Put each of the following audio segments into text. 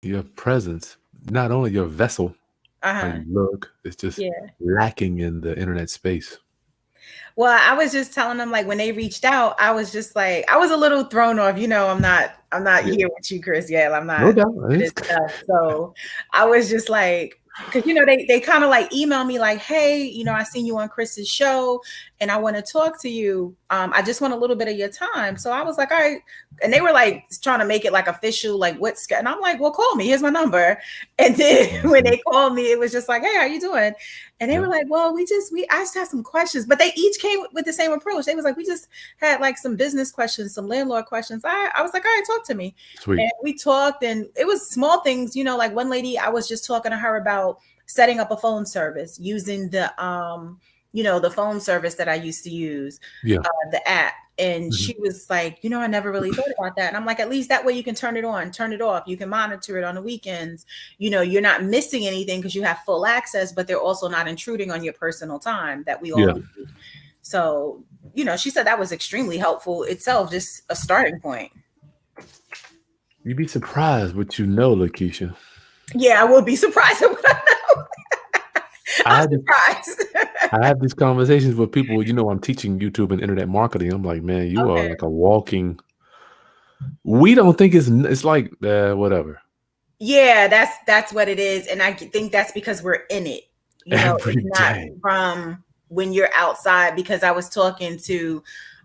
your presence, not only your vessel, how Uh-huh. you look, it's just Yeah. lacking in the internet space. Well, I was just telling them like when they reached out, I was just like I was a little thrown off. I'm not Yeah, here with you, Chris, yet. I'm no not doubt. to this stuff. So I was just like, because they kind of like email me like, hey, I seen you on Chris's show and I want to talk to you. I just want a little bit of your time. So I was like, all right. And they were like trying to make it like official, like and I'm like, well, call me. Here's my number. And then when Mhm. they called me, it was just like, hey, how you doing? And they were Yeah. like, well, I just had some questions, but they each came with the same approach. They was like, we just had like some business questions, some landlord questions. I was like, all right, talk to me. Sweet. And we talked and it was small things, like one lady, I was just talking to her about setting up a phone service using the phone service that I used to use, Yeah. the app. And Mhm. she was like, I never really thought about that. And I'm like, at least that way you can turn it on, turn it off. You can monitor it on the weekends. You're not missing anything because you have full access, but they're also not intruding on your personal time that we all Yeah. need. So, she said that was extremely helpful itself, just a starting point. You'd be surprised what you know, Lakeisha. Yeah, I will be surprised at what I know. I I'm had this, surprised. I have these conversations with people. I'm teaching YouTube and internet marketing. I'm like, man, you are Okay. like a walking. We don't think it's like whatever Yeah, that's what it is. And I think that's because we're in it. every It's not day. from when you're outside because I was talking to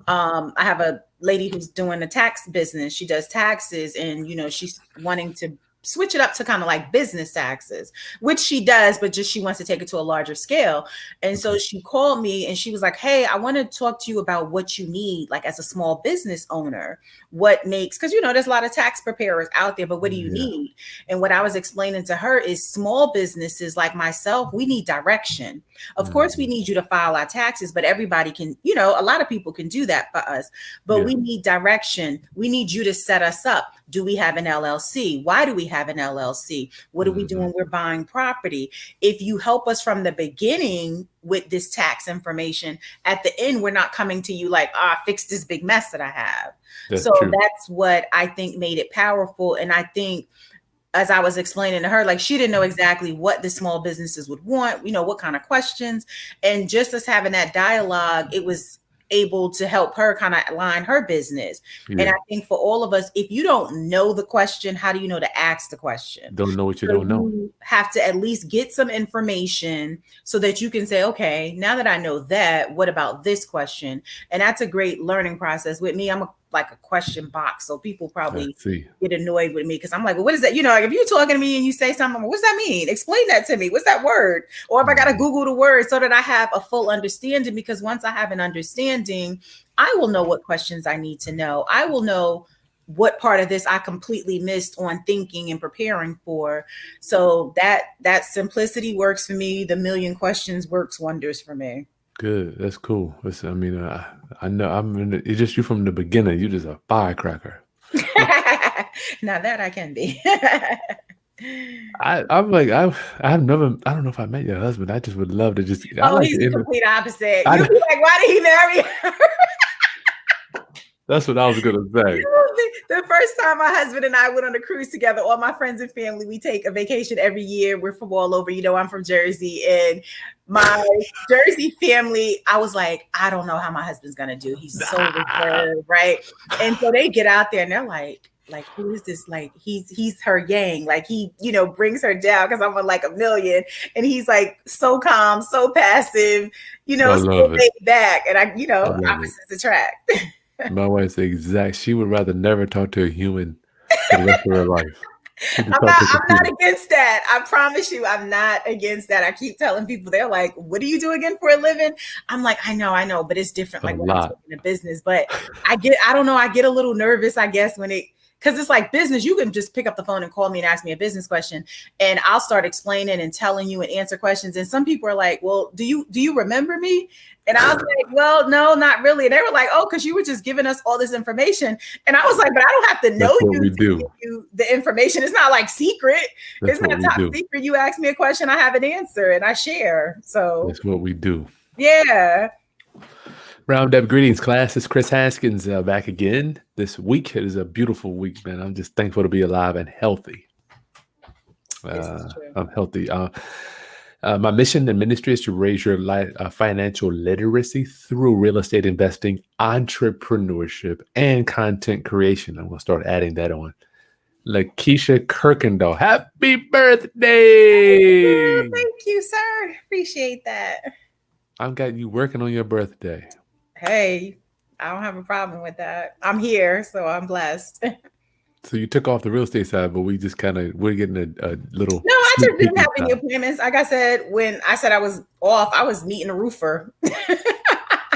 I have a lady who's doing the tax business. She does taxes and she's wanting to switch it up to kind of like business taxes, which she does, but just she wants to take it to a larger scale. And so Okay. she called me and she was like, "Hey, I want to talk to you about what you need like as a small business owner. What makes because there's a lot of tax preparers out there, but what do you Yeah. need?" And what I was explaining to her is small businesses like myself, we need direction. Of course, we Mhm. need you to file our taxes, but everybody can, a lot of people can do that for us. But Yeah. we need direction. We need you to set us up. Do we have an LLC? Why do we have an LLC? What do we do Mhm. when we're buying property? If you help us from the beginning with this tax information, at the end, we're not coming to you like, fix this big mess that I have. That's So true. that's what I think made it powerful. And I think as I was explaining to her, like she didn't know exactly what the small businesses would want, what kind of questions. And just as having that dialogue, it was able to help her kind of align her business. And I Yeah. think for all of us, if you don't know the question, how do you know to ask the question? Don't know what you So don't know. you have to at least get some information so that you can say, okay, now that I know that, what about this question? And that's a great learning process. With me, I'm like a question box. So people I probably see. get annoyed with me because I'm like, well, what is that? Like if you're talking to me and you say something, what does that mean? Explain that to me. What's that word? Or if I got to Mhm. Google the word so that I have a full understanding, because once I have an understanding, I will know what questions I need to know. I will know what part of this I completely missed on thinking and preparing for. So that simplicity works for me. The million questions works wonders for me. Good. That's cool. I know. It's just you from the beginning. You just a firecracker. Now that I can be. I'm like I've never. I don't know if I met your husband. I just would love to just. I Oh, like he's to. the complete opposite. I, You'll be like, why did he marry her? that's what I was gonna say. The first time my husband and I went on a cruise together, all my friends and family, we take a vacation every year. We're from all over. I'm from Jersey, and my Jersey family, I was like, I don't know how my husband's gonna do. He's so Ah. reserved, right? And so they get out there and they're like who is this? Like he's her yang. Like he, brings her down because I'm on like a million, and he's like so calm, so passive, I so love it. laid back, and I love it. opposites attract. My wife's the exact. She would rather never talk to a human for the rest of her life. She just I'm talk not to a I'm computer. not against that. I promise you I'm not against that. I keep telling people they're like, "What do you do again for a living?" I'm like, I know, but it's different A like when I'm lot. talking to business, but I don't know, I get a little nervous I guess when it cuz it's like business, you can just pick up the phone and call me and ask me a business question and I'll start explaining and telling you and answer questions and some people are like, "Well, do you remember me?" And I was like, "Well, no, not really." And they were like, "Oh, cuz you were just giving us all this information." And I was like, "But I don't have to know That's what you we to give do. you the information. It's not like secret. That's It's what not we top do. secret. You ask me a question, I have an answer and I share." So, That's what we do. yeah. Round up greetings, class. It's Chris Haskins back again this week. It is a beautiful week, man. I'm just thankful to be alive and healthy. This is true. I'm healthy. My mission and ministry is to raise your financial literacy through real estate investing, entrepreneurship, and content creation. I'm going to start adding that on. Lakesha Kirkendall, happy birthday! Thank you, sir. Appreciate that. I've got you working on your birthday. Hey, I don't have a problem with that. I'm here, so I'm blessed. So you took off the real estate side, but we're getting a little. No, I sneak just didn't peek have any inside. appointments. Like I said, when I said I was off, I was meeting a roofer.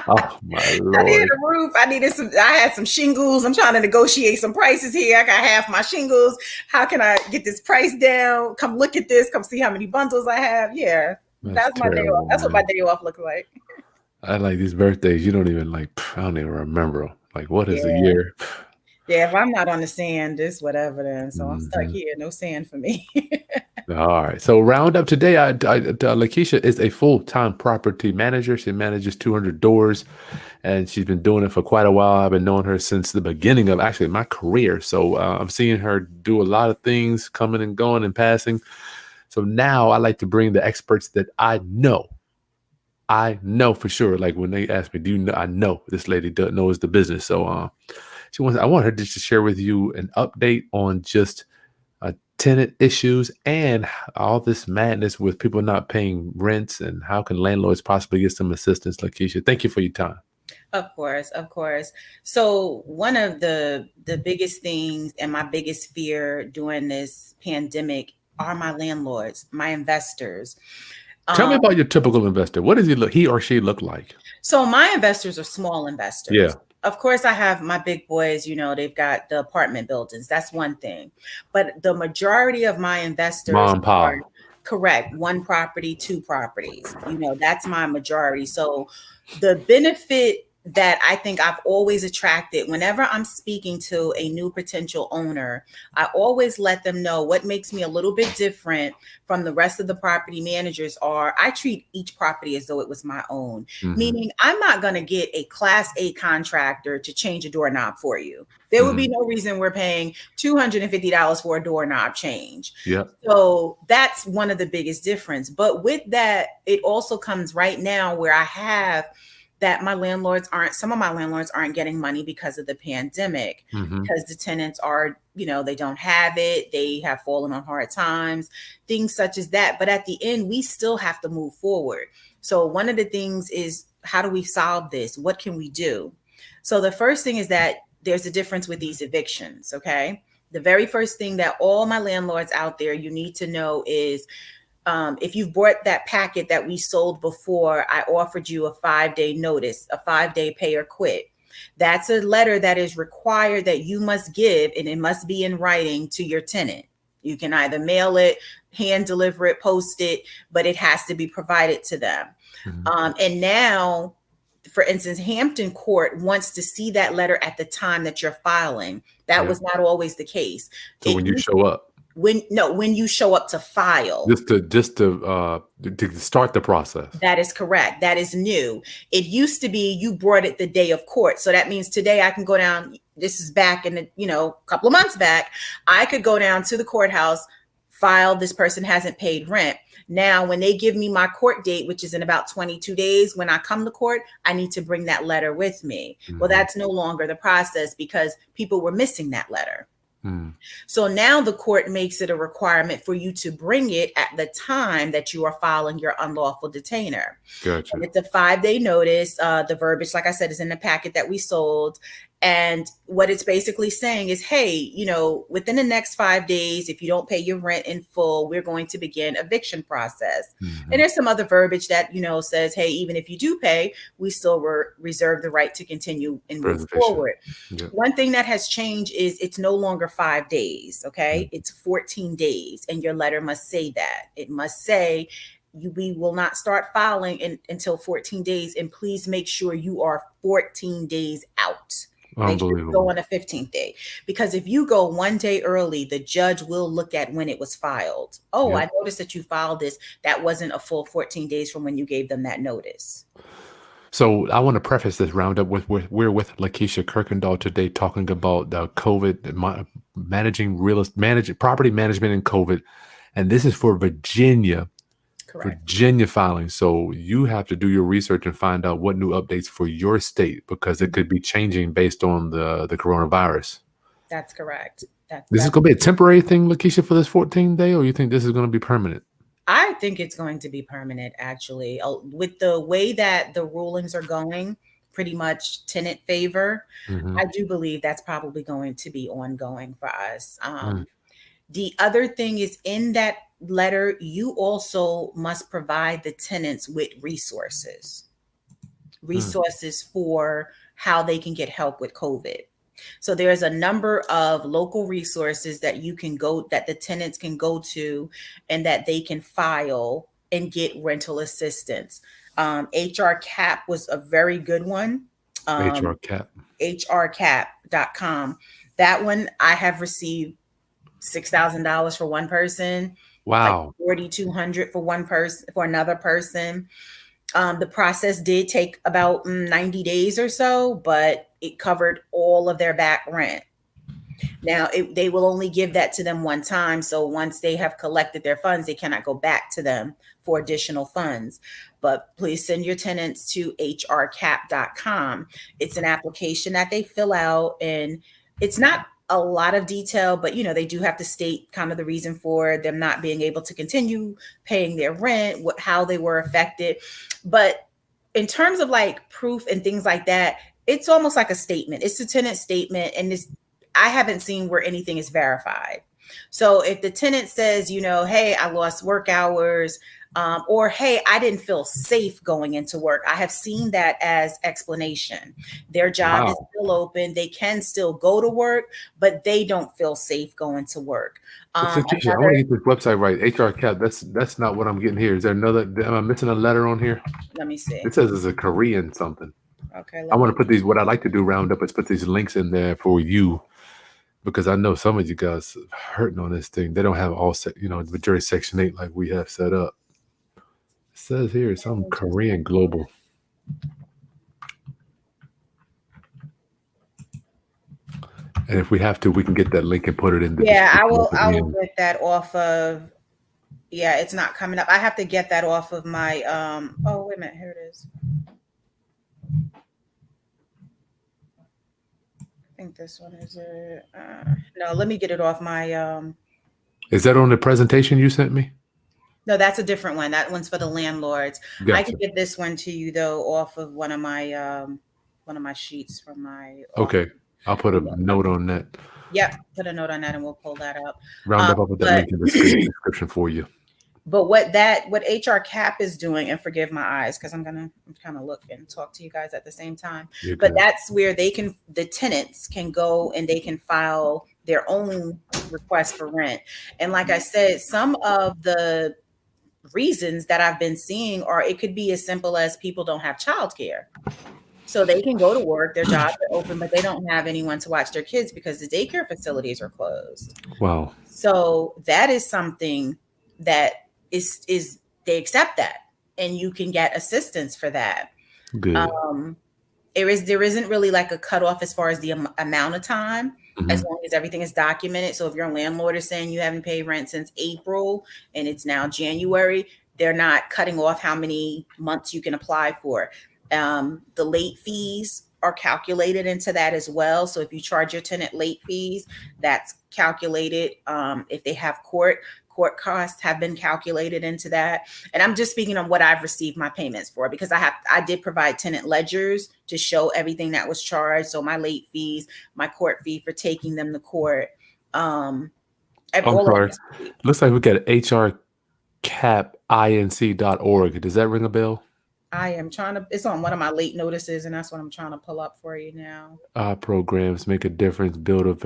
Oh my I needed Lord. a roof. I had some shingles. I'm trying to negotiate some prices here. I got half my shingles. How can I get this price down? Come look at this. Come see how many bundles I have. Yeah. That's That's my day off. terrible, That's what my man. day off looks like. I like these birthdays. You don't even I don't even remember them. Like, what is a Yeah. year? Yeah. If I'm not on the sand, it's whatever then. So I'm stuck Mhm. here. No sand for me. All right. So round up today, Lakesha is a full-time property manager. She manages 200 doors, and she's been doing it for quite a while. I've been knowing her since the beginning of actually my career. So I'm seeing her do a lot of things, coming and going and passing. So now I like to bring the experts that I know. I know for sure. Like when they ask me, "Do you know?" I know this lady knows the business. So I want her just to share with you an update on just tenant issues and all this madness with people not paying rents, and how can landlords possibly get some assistance. Lakesha, thank you for your time. Of course, of course. So one of the biggest things and my biggest fear during this pandemic are my landlords, my investors. Tell me Um, about your typical investor. What does he or she look like? so my investors are small investors. Yeah, Of course, I have my big boys, they've got the apartment buildings. That's one thing. But the majority of my investors mom, are pop. correct. One property, two properties. That's my majority. So the benefit that I think I've always attracted whenever I'm speaking to a new potential owner, I always let them know what makes me a little bit different from the rest of the property managers are I treat each property as though it was my own, meaning I'm not going to get a class A contractor to change a doorknob for you. There would be no reason we're paying $250 for a doorknob change. Yep. So that's one of the biggest difference. But with that, it also comes right now where I have that some of my landlords aren't getting money because of the pandemic, because the tenants are, they don't have it. They have fallen on hard times, things such as that. But at the end, we still have to move forward. So one of the things is, how do we solve this? What can we do? So the first thing is that there's a difference with these evictions. Okay. The very first thing that all my landlords out there, you need to know is, if you've bought that packet that we sold before, I offered you a 5-day notice, a 5-day pay or quit. That's a letter that is required that you must give, and it must be in writing to your tenant. You can either mail it, hand deliver it, post it, but it has to be provided to them. And now, for instance, Hampton Court wants to see that letter at the time that you're filing. That was not always the case. So when you show up. When you show up to file, Just to start the process. That is correct. That is new. It used to be you brought it the day of court. So that means today I can go down. This is back in a couple of months back. I could go down to the courthouse, file this person hasn't paid rent. Now, when they give me my court date, which is in about 22 days, when I come to court, I need to bring that letter with me. Well, that's no longer the process because people were missing that letter. So now the court makes it a requirement for you to bring it at the time that you are filing your unlawful detainer. Gotcha. And it's a 5-day notice. The verbiage, like I said, is in the packet that we sold. And what it's basically saying is, hey, within the next 5 days, if you don't pay your rent in full, we're going to begin eviction process. And there's some other verbiage that, says, hey, even if you do pay, we still reserve the right to continue and move forward. Yep. One thing that has changed is it's no longer 5 days. Okay. It's 14 days. And your letter must say that. It must say, we will not start filing until 14 days. And please make sure you are 14 days out. Make sure you go on a 15th day, because if you go 1 day early, the judge will look at when it was filed. Oh, I noticed that you filed this. That wasn't a full 14 days from when you gave them that notice. So I want to preface this roundup with we're with Lakesha Kirkendall today, talking about the COVID, managing property management in COVID. And this is for Virginia. Correct. Virginia filing. So you have to do your research and find out what new updates for your state, because it could be changing based on the coronavirus. That's correct. This is going to be a temporary thing, Lakesha, for this 14-day, or you think this is going to be permanent? I think it's going to be permanent, actually. With the way that the rulings are going, pretty much tenant favor, I do believe that's probably going to be ongoing for us. The other thing is, in that letter, you also must provide the tenants with resources for how they can get help with COVID. So there's a number of local resources that you can go, that the tenants can go to, and that they can file and get rental assistance. HR Cap was a very good one. HR Cap. HRCap.com. That one, I have received $6,000 for one person. Wow. Like $4,200 for one person, for another person. The process did take about 90 days or so, but it covered all of their back rent. Now, they will only give that to them one time. So once they have collected their funds, they cannot go back to them for additional funds. But please send your tenants to hrcap.com. It's an application that they fill out, and it's not a lot of detail, but they do have to state kind of the reason for them not being able to continue paying their rent, how they were affected. But in terms of like proof and things like that, it's almost like a statement. It's a tenant statement, and I haven't seen where anything is verified. So if the tenant says, hey, I lost work hours, or hey, I didn't feel safe going into work, I have seen that as explanation. Their job is still open. They can still go to work, but they don't feel safe going to work. I want to get this website right. HR Cap. That's not what I'm getting here. Is there another? Am I missing a letter on here? Let me see. It says it's a Korean something. Okay. I want to put these. What I like to do round up is put these links in there for you, because I know some of you guys are hurting on this thing. They don't have all the majority Section 8 like we have set up. It says here some Korean global. And if we have to, we can get that link and put it in the I will get that off of. Yeah, it's not coming up. I have to get that off of my oh, wait a minute, here it is. I think this one is it. No, let me get it off my Is that on the presentation you sent me? No, that's a different one. That one's for the landlords. Gotcha. I can get this one to you though off of one of my sheets from my Okay. I'll put a note on that. Yep, put a note on that and we'll pull that up. Round up with that link in the description for you. But what HR Cap is doing, and forgive my eyes because I'm kind of look and talk to you guys at the same time. But that's where the tenants can go and they can file their own request for rent. And like I said, some of the reasons that I've been seeing are, it could be as simple as people don't have childcare. So they can go to work, their jobs are open, but they don't have anyone to watch their kids because the daycare facilities are closed. Wow. So that is something that is they accept that, and you can get assistance for that. Good. There isn't really like a cutoff as far as the amount of time, as long as everything is documented. So if your landlord is saying you haven't paid rent since April and it's now January, they're not cutting off how many months you can apply for. The late fees are calculated into that as well. So if you charge your tenant late fees, that's calculated. If they have court costs have been calculated into that. And I'm just speaking on what I've received my payments for, because I did provide tenant ledgers to show everything that was charged. So my late fees, my court fee for taking them to court. I'm sorry. Looks like we got hrcapinc.org. Does that ring a bell? I am trying to, it's on one of my late notices, and that's what I'm trying to pull up for you now. Programs make a difference, build up.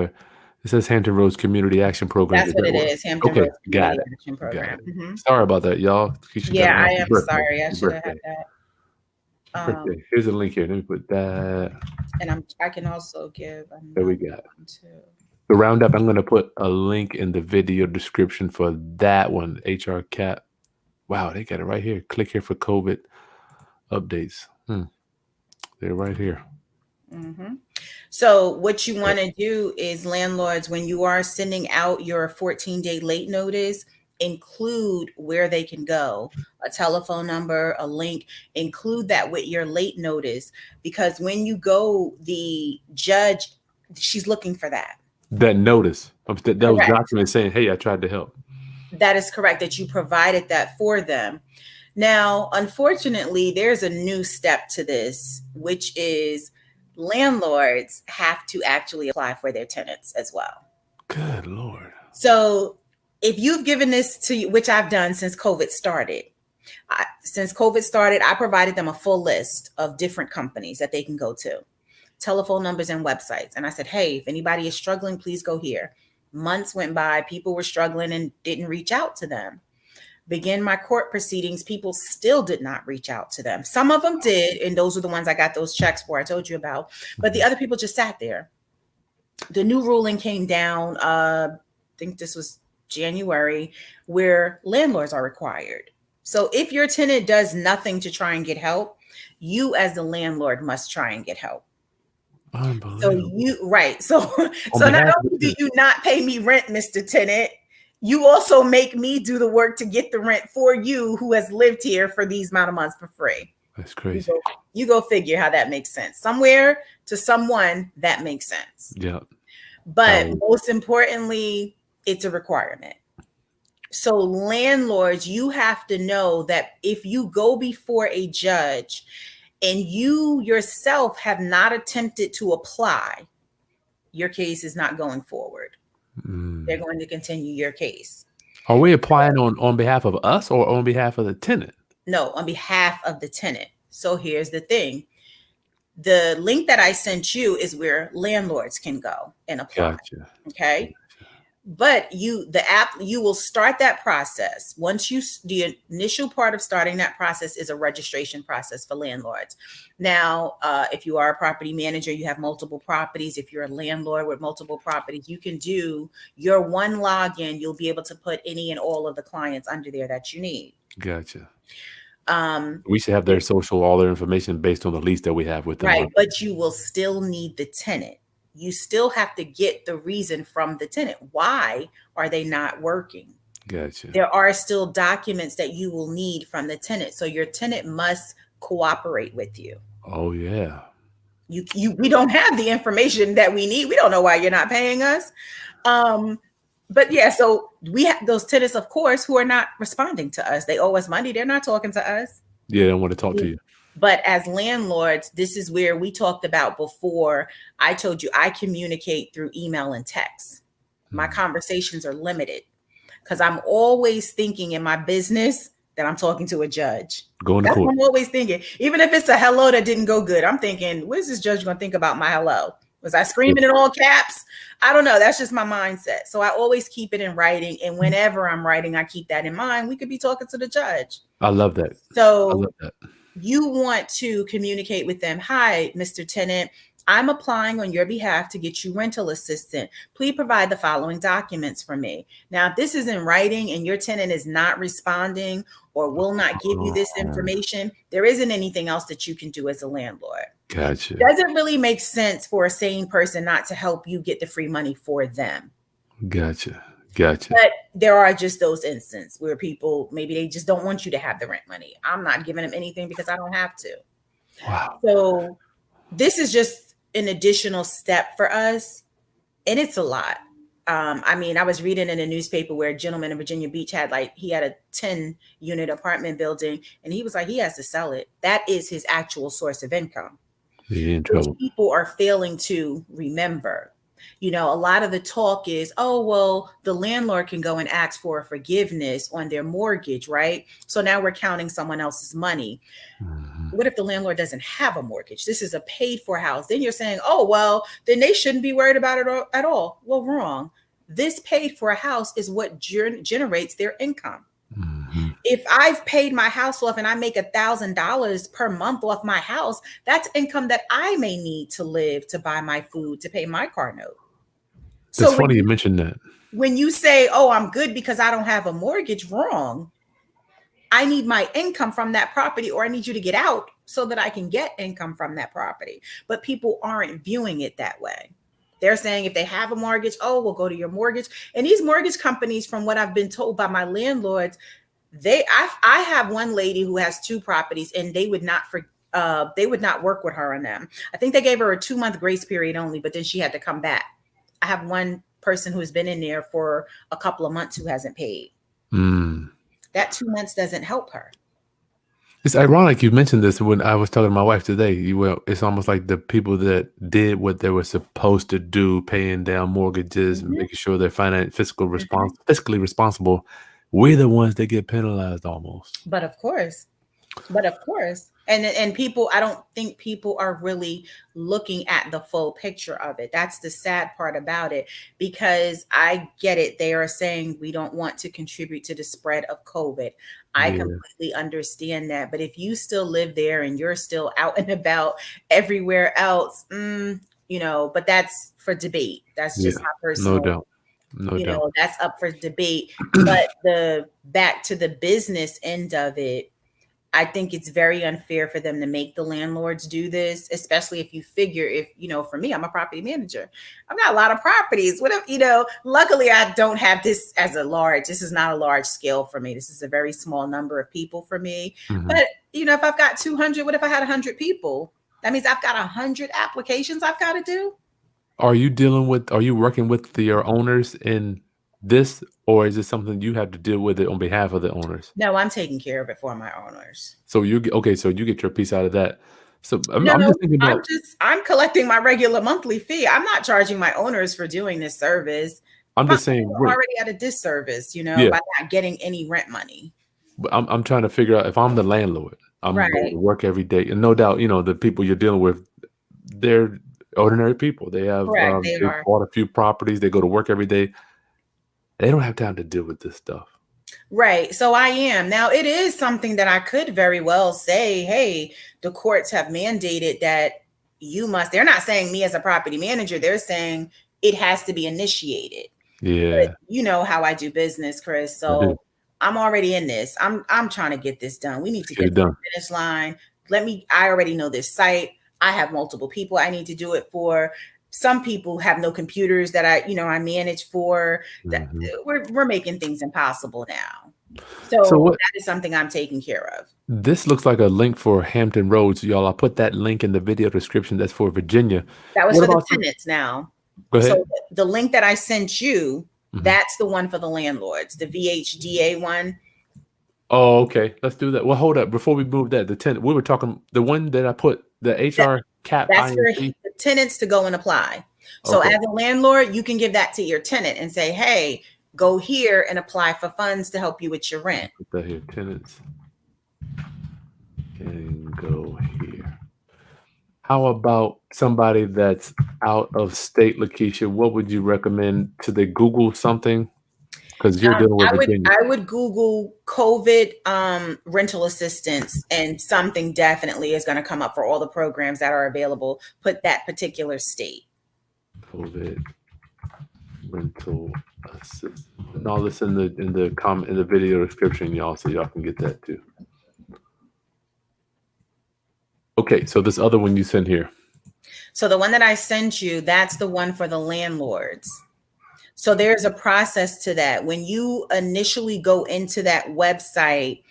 It says Hampton Roads Community Action Program. That's what it is, Hampton Roads Community Action Program. Mm-hmm. Sorry about that, y'all. Yeah, I am sorry. I should have had that. Here's a link here. Let me put that. And I can also give. There we got the roundup. I'm going to put a link in the video description for that one. HR Cap. Wow, they got it right here. Click here for COVID updates. They're right here. Mm-hmm. So what you want to do is, landlords, when you are sending out your 14-day late notice, include where they can go, a telephone number, a link, include that with your late notice, because when you go, the judge, she's looking for that. That notice, those Correct. documents saying, "Hey, I tried to help." That is correct, that you provided that for them. Now, unfortunately, there's a new step to this, which is landlords have to actually apply for their tenants as well. Good Lord. So if you've given this to you, which I've done since COVID started, I provided them a full list of different companies that they can go to, telephone numbers and websites. And I said, hey, if anybody is struggling, please go here. Months went by, people were struggling and didn't reach out to them. Begin my court proceedings, people still did not reach out to them. Some of them did, and those are the ones I got those checks for, I told you about. But the other people just sat there. The new ruling came down, I think this was January, where landlords are required. So if your tenant does nothing to try and get help, you as the landlord must try and get help. So so not only do you not pay me rent, Mr. Tenant, you also make me do the work to get the rent for you, who has lived here for these amount of months for free. That's crazy. You go figure how that makes sense. Somewhere to someone that makes sense. Yeah. But most importantly, it's a requirement. So landlords, you have to know that if you go before a judge and you yourself have not attempted to apply, your case is not going forward. They're going to continue your case. Are we applying on behalf of us or on behalf of the tenant? No, on behalf of the tenant. So here's the thing. The link that I sent you is where landlords can go and apply. Gotcha. Okay. But you will start that process. The initial part of starting that process is a registration process for landlords. Now, if you are a property manager, you have multiple properties. If you're a landlord with multiple properties, you can do your one login. You'll be able to put any and all of the clients under there that you need. Gotcha. We should have their social, all their information based on the lease that we have with them. Right. But you will still need the tenant. You still have to get the reason from the tenant. Why are they not working? Gotcha. There are still documents that you will need from the tenant. So your tenant must cooperate with you. Oh, yeah. We don't have the information that we need. We don't know why you're not paying us. But yeah, so we have those tenants, of course, who are not responding to us. They owe us money. They're not talking to us. Yeah, they don't want to talk to you. But as landlords, this is where we talked about before. I told you I communicate through email and text. My conversations are limited because I'm always thinking in my business that I'm talking to a judge. Going to That's court. what I'm always thinking. Even if it's a hello that didn't go good, I'm thinking, what is this judge going to think about my hello? Was I screaming in all caps? I don't know. That's just my mindset. So I always keep it in writing. And whenever I'm writing, I keep that in mind. We could be talking to the judge. I love that. So I love that. You want to communicate with them. Hi, Mr. Tenant, I'm applying on your behalf to get you rental assistance. Please provide the following documents for me. Now, if this is in writing and your tenant is not responding or will not give you this information, there isn't anything else that you can do as a landlord. Gotcha. It doesn't really make sense for a sane person not to help you get the free money for them. Gotcha. But there are just those instances where people, maybe they just don't want you to have the rent money. I'm not giving them anything because I don't have to. Wow. So this is just an additional step for us. And it's a lot. I was reading in a newspaper where a gentleman in Virginia Beach he had a 10-unit apartment building, and he was like, he has to sell it. That is his actual source of income. Which people are failing to remember. A lot of the talk is, oh, well, the landlord can go and ask for forgiveness on their mortgage, right? So now we're counting someone else's money. What if the landlord doesn't have a mortgage? This is a paid for house. Then you're saying, oh, well, then they shouldn't be worried about it at all. Well, wrong. This paid for a house is what generates their income. If I've paid my house off and I make $1,000 per month off my house, that's income that I may need to live, to buy my food, to pay my car note. It's funny you mentioned that. When you say, oh, I'm good because I don't have a mortgage, wrong. I need my income from that property, or I need you to get out so that I can get income from that property. But people aren't viewing it that way. They're saying if they have a mortgage, oh, we'll go to your mortgage. And these mortgage companies, from what I've been told by my landlords, I have one lady who has 2 properties, and they would not work with her on them. I think they gave her a 2-month grace period only, but then she had to come back. I have one person who's been in there for a couple of months who hasn't paid. That 2 months doesn't help her. It's ironic you mentioned this when I was talking to my wife today. It's almost like the people that did what they were supposed to do, paying down mortgages and making sure they're fiscally responsible. We're the ones that get penalized almost. But of course. And people, I don't think people are really looking at the full picture of it. That's the sad part about it, because I get it. They are saying we don't want to contribute to the spread of COVID. I completely understand that. But if you still live there and you're still out and about everywhere else, but that's for debate. That's just my personal. No doubt. That's up for debate. But back to the business end of it, I think it's very unfair for them to make the landlords do this, especially if you figure for me, I'm a property manager. I've got a lot of properties. Luckily I don't have this this is not a large scale for me. This is a very small number of people for me. But, if I've got 200, what if I had 100 people? That means I've got 100 applications I've got to do. Are you working with your owners in this, or is it something you have to deal with it on behalf of the owners? No, I'm taking care of it for my owners. So you get your piece out of that. So I'm collecting my regular monthly fee. I'm not charging my owners for doing this service. I'm just saying we're already at a disservice, by not getting any rent money. But I'm trying to figure out if I'm the landlord, I'm going to work every day, and no doubt, the people you're dealing with, they're ordinary people. They have they bought a few properties. They go to work every day. They don't have time to deal with this stuff. Right. So I am. Now, it is something that I could very well say, hey, the courts have mandated that they're not saying me as a property manager. They're saying it has to be initiated. Yeah. But you know how I do business, Chris. So I'm already in this. I'm trying to get this done. We need to get to the finish line. I already know this site. I have multiple people I need to do it for. Some people have no computers that I manage for. We're making things impossible now. So that is something I'm taking care of. This looks like a link for Hampton Roads, y'all. I'll put that link in the video description. That's for Virginia. That was for the tenants now. Go ahead. So the link that I sent you, that's the one for the landlords, the VHDA one. Oh, okay. Let's do that. Well, hold up. Before we move that, the tenant, we were talking, the one that I put, the HR cap. That's for the tenants to go and apply. So as a landlord, you can give that to your tenant and say, hey, go here and apply for funds to help you with your rent. Put that here. Tenants can go here. How about somebody that's out of state, Lakesha? What would you recommend? Should they Google something? Because you're dealing with Virginia. I would Google COVID rental assistance, and something definitely is going to come up for all the programs that are available. Put that particular state. COVID rental assistance. And all this in the video description, y'all, so y'all can get that too. Okay, so this other one you sent here. So the one that I sent you, that's the one for the landlords. So there's a process to that. When you initially go into that website,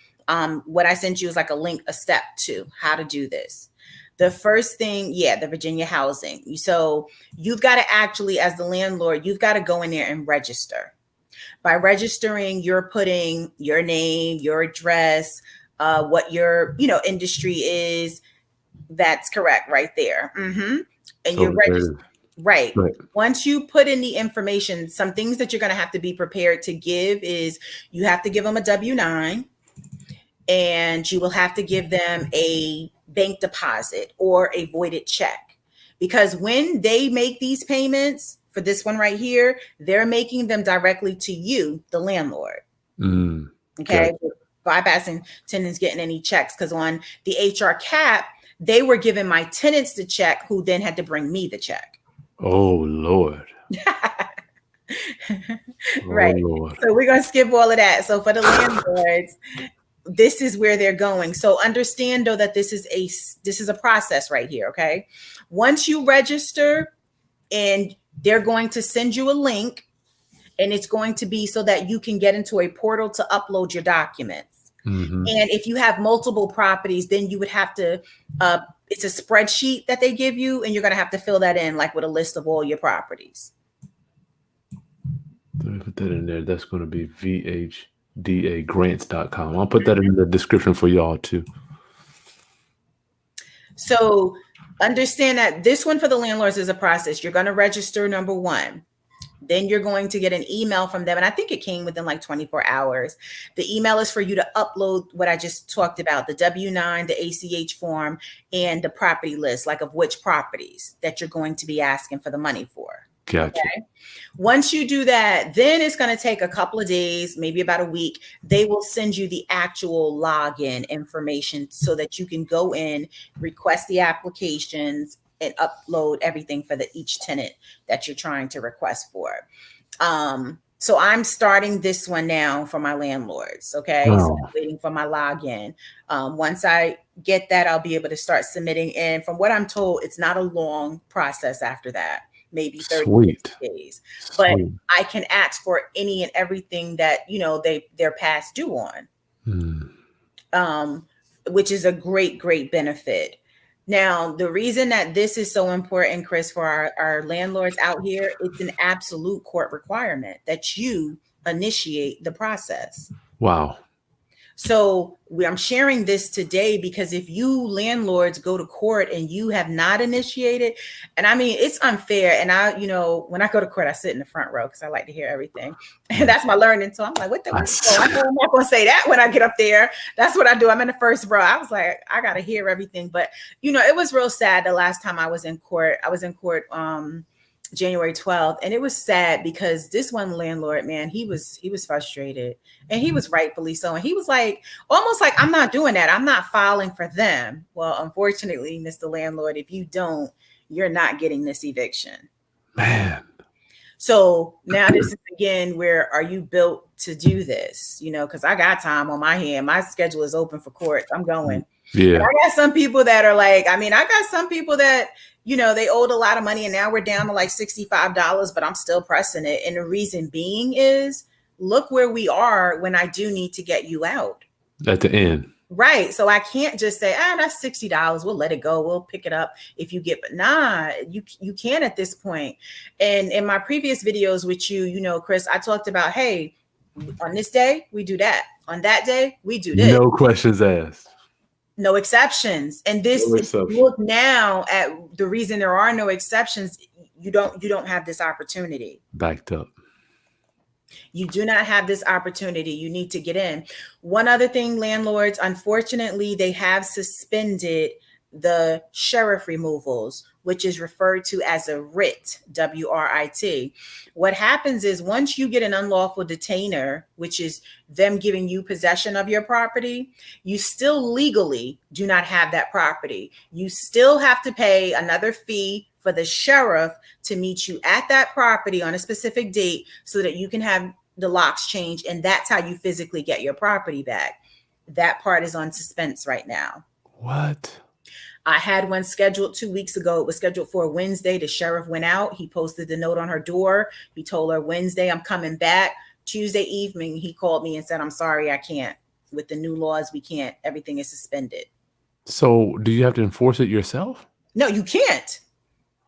what I sent you is like a step to how to do this. The first thing, the Virginia housing. So you've got to actually, as the landlord, you've got to go in there and register. By registering, you're putting your name, your address, what your industry is. That's correct right there. And you're registered. Right. Once you put in the information, some things that you're going to have to be prepared to give is you have to give them a W-9, and you will have to give them a bank deposit or a voided check, because when they make these payments for this one right here, they're making them directly to you, the landlord. Okay. Bypassing tenants getting any checks, because on the HR cap, they were giving my tenants the check, who then had to bring me the check. Oh, Lord. Right. Oh, Lord. So we're going to skip all of that. So for the landlords, this is where they're going. So understand, though, that this is a process right here. Okay. Once you register and They're going to send you a link, and it's going to be so that you can get into a portal to upload your documents. Mm-hmm. And if you have multiple properties, then you would have to, it's a spreadsheet that they give you, and you're going to have to fill that in like with a list of all your properties. Let me put that in there. That's going to be vhdagrants.com. I'll put that in the description for y'all too. So understand that this one for the landlords is a process. You're going to register, number one. Then you're going to get an email from them. And I think it came within like 24 hours. The email is for you to upload what I just talked about, the W-9, the ACH form, and the property list, like of which properties that you're going to be asking for the money for. Gotcha. Okay? Once you do that, then it's going to take a couple of days, maybe about a week. They will send you the actual login information so that you can go in, request the applications, and upload everything for each tenant that you're trying to request for. So I'm starting this one now for my landlords. Okay. Wow. So I'm waiting for my login. Once I get that, I'll be able to start submitting. And from what I'm told, it's not a long process after that, maybe 30 days. But I can ask for any and everything that, they're past due on, which is a great, great benefit. Now, the reason that this is so important, Chris, for our landlords out here, it's an absolute court requirement that you initiate the process. Wow. So I'm sharing this today because if you landlords go to court and you have not initiated, and I mean, it's unfair. And when I go to court, I sit in the front row because I like to hear everything. And that's my learning. So I'm like, I'm not going to say that when I get up there. That's what I do. I'm in the first row. I was like, I got to hear everything. But, it was real sad the last time I was in court. I was in court January 12th. And it was sad because this one landlord, man, he was frustrated, and he was rightfully so. And he was like, almost like, I'm not doing that. I'm not filing for them. Well, unfortunately, Mr. Landlord, if you don't, you're not getting this eviction. Man. So now this is again, where are you built to do this? Because I got time on my hand. My schedule is open for court. I'm going. Yeah. And I got some people that are like, I got some people that, they owed a lot of money and now we're down to like $65, but I'm still pressing it. And the reason being is, look where we are when I do need to get you out. At the end. Right. So I can't just say, that's $60. We'll let it go. We'll pick it up if you get, but nah, you can at this point. And in my previous videos with you, Chris, I talked about, hey, on this day, we do that. On that day, we do this. No questions asked. No exceptions. And look now at the reason there are no exceptions. You don't have this opportunity. Backed up. You do not have this opportunity. You need to get in. One other thing, landlords, unfortunately, they have suspended the sheriff removals, which is referred to as a writ, W-R-I-T. What happens is once you get an unlawful detainer, which is them giving you possession of your property, you still legally do not have that property. You still have to pay another fee for the sheriff to meet you at that property on a specific date so that you can have the locks changed. And that's how you physically get your property back. That part is on suspense right now. What? I had one scheduled 2 weeks ago. It was scheduled for Wednesday. The sheriff went out. He posted the note on her door. He told her Wednesday, I'm coming back. Tuesday evening, he called me and said, I'm sorry, I can't. With the new laws, we can't. Everything is suspended. So do you have to enforce it yourself? No, you can't.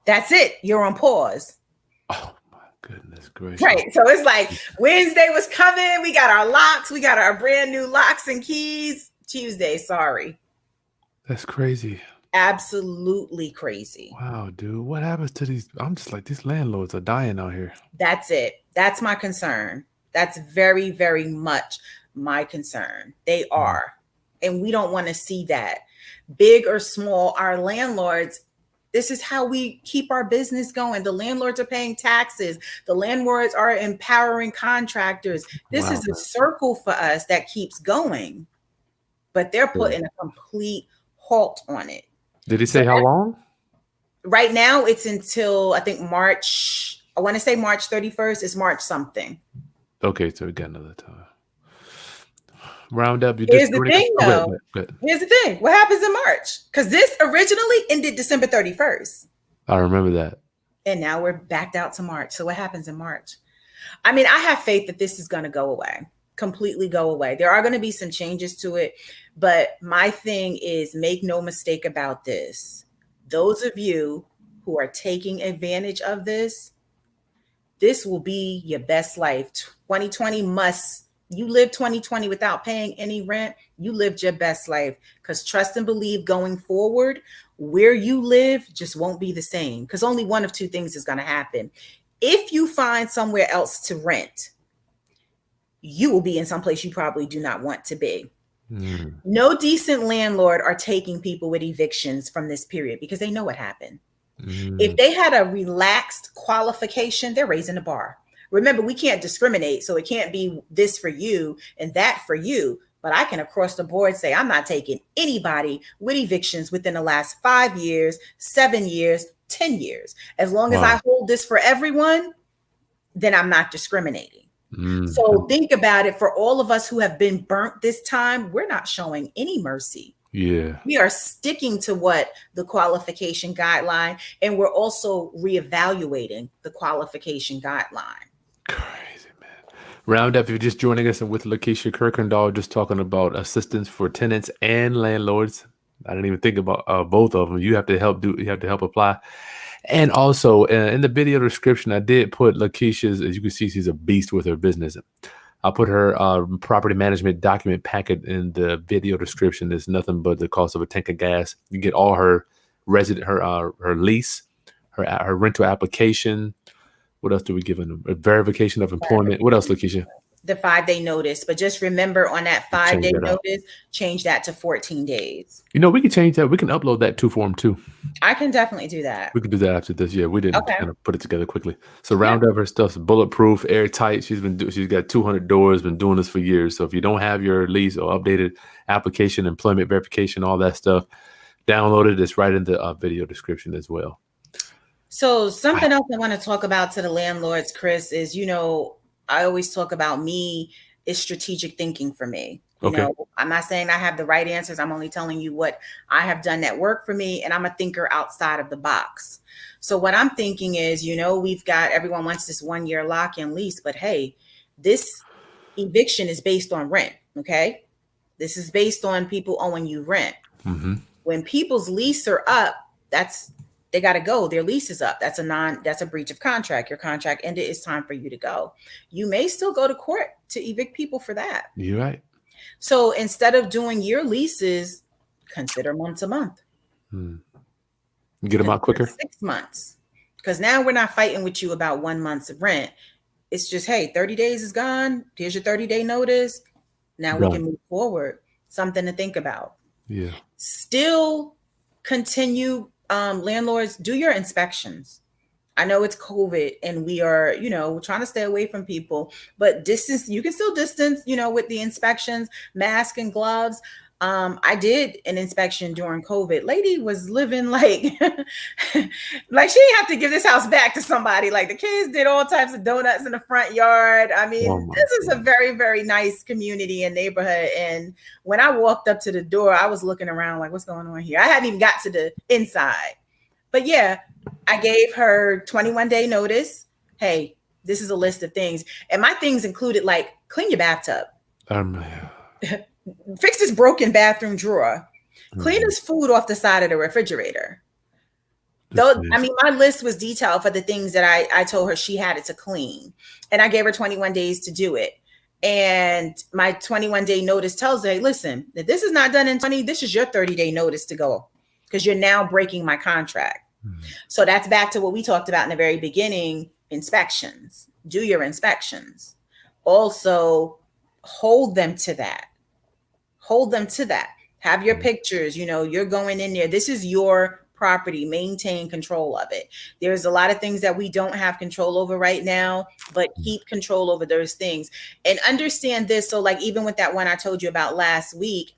That's it. You're on pause. Oh my goodness gracious. Right. So it's like Wednesday was coming. We got our locks. We got our brand new locks and keys. Tuesday, sorry. That's crazy. Absolutely crazy. Wow, dude. What happens to these? I'm just like, these landlords are dying out here. That's it. That's my concern. That's very, very much my concern. They are. And we don't want to see that. Big or small, our landlords, this is how we keep our business going. The landlords are paying taxes. The landlords are empowering contractors. This is a circle for us that keeps going. But they're putting a complete halt on it. Did he say how long? Right now, it's until I think March. I want to say March 31st. It's March something. Okay, so we got another time. Round up. Here's the thing, though. Here's the thing. What happens in March? Because this originally ended December 31st. I remember that. And now we're backed out to March. So what happens in March? I mean, I have faith that this is going to go away, completely go away. There are going to be some changes to it. But my thing is, make no mistake about this. Those of you who are taking advantage of this will be your best life. 2020 you live 2020 without paying any rent, you lived your best life. Because trust and believe going forward, where you live just won't be the same. Because only one of two things is going to happen. If you find somewhere else to rent, you will be in some place you probably do not want to be. No decent landlord are taking people with evictions from this period because they know what happened. If they had a relaxed qualification, they're raising the bar. Remember, we can't discriminate. So it can't be this for you and that for you. But I can across the board say I'm not taking anybody with evictions within the last 5 years, 7 years, 10 years. As long as I hold this for everyone, then I'm not discriminating. So think about it. For all of us who have been burnt this time, we're not showing any mercy. Yeah. We are sticking to what the qualification guideline, and we're also reevaluating the qualification guideline. Crazy, man. Roundup, if you're just joining us, and with Lakesha Kirkendall, just talking about assistance for tenants and landlords. I didn't even think about both of them. You have to help apply. And also in the video description, I did put Lakesha's, as you can see, she's a beast with her business. I'll put her property management document packet in the video description. It's nothing but the cost of a tank of gas. You get all her her lease, her rental application. What else do we give them? A verification of employment. What else, Lakesha? The 5-day notice. But just remember, on that 5-day notice, change that to 14 days. We can change that. We can upload that to form too. I can definitely do that. We can do that after this. Yeah, we didn't kind of put it together quickly. So Roundup, her stuff's bulletproof, airtight. She's got 200 doors, been doing this for years. So if you don't have your lease or updated application, employment verification, all that stuff, download it. It's right in the video description as well. So something else I want to talk about to the landlords, Chris, is, I always talk about me is strategic thinking for me. I'm not saying I have the right answers. I'm only telling you what I have done that worked for me. And I'm a thinker outside of the box. So what I'm thinking is, we've got, everyone wants this 1-year lock-in lease, but hey, this eviction is based on rent. Okay. This is based on people owing you rent. When people's lease are up, they got to go. Their lease is up. That's a breach of contract. Your contract ended. It's time for you to go. You may still go to court to evict people for that. You're right. So instead of doing year leases, consider month to month. Get them out quicker. 6 months. Because now we're not fighting with you about 1 month's of rent. It's just, hey, 30 days is gone. Here's your 30-day notice. Now we can move forward. Something to think about. Yeah. Still continue. Landlords, do your inspections. I know it's COVID and we are, trying to stay away from people, but you can still distance, with the inspections, mask and gloves. I did an inspection during COVID. Lady was living like, like she didn't have to give this house back to somebody. Like the kids did all types of donuts in the front yard. I mean, this is a very, very nice community and neighborhood. And when I walked up to the door, I was looking around like, what's going on here? I hadn't even got to the inside. But yeah, I gave her 21-day notice. Hey, this is a list of things. And my things included like clean your bathtub. Fix this broken bathroom drawer. Clean this food off the side of the refrigerator. My list was detailed for the things that I told her she had to clean. And I gave her 21 days to do it. And my 21-day notice tells her, hey, listen, if this is not done in 20, this is your 30-day notice to go because you're now breaking my contract. So that's back to what we talked about in the very beginning, inspections. Do your inspections. Also, hold them to that. Have your pictures, you're going in there. This is your property. Maintain control of it. There's a lot of things that we don't have control over right now, but keep control over those things. And understand this. So like even with that one I told you about last week,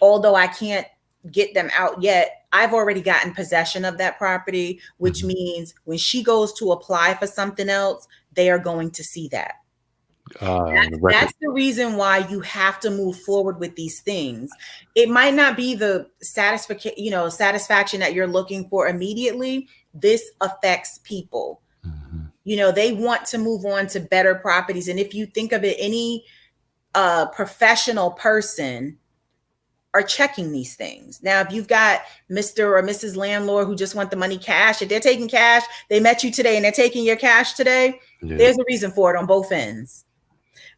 although I can't get them out yet, I've already gotten possession of that property, which means when she goes to apply for something else, they are going to see that. record. That's the reason why you have to move forward with these things. It might not be the satisfaction that you're looking for immediately. This affects people. They want to move on to better properties. And if you think of it, any professional person are checking these things. Now, if you've got Mr. or Mrs. Landlord who just want the money cash, if they're taking cash, they met you today and they're taking your cash today, there's a reason for it on both ends.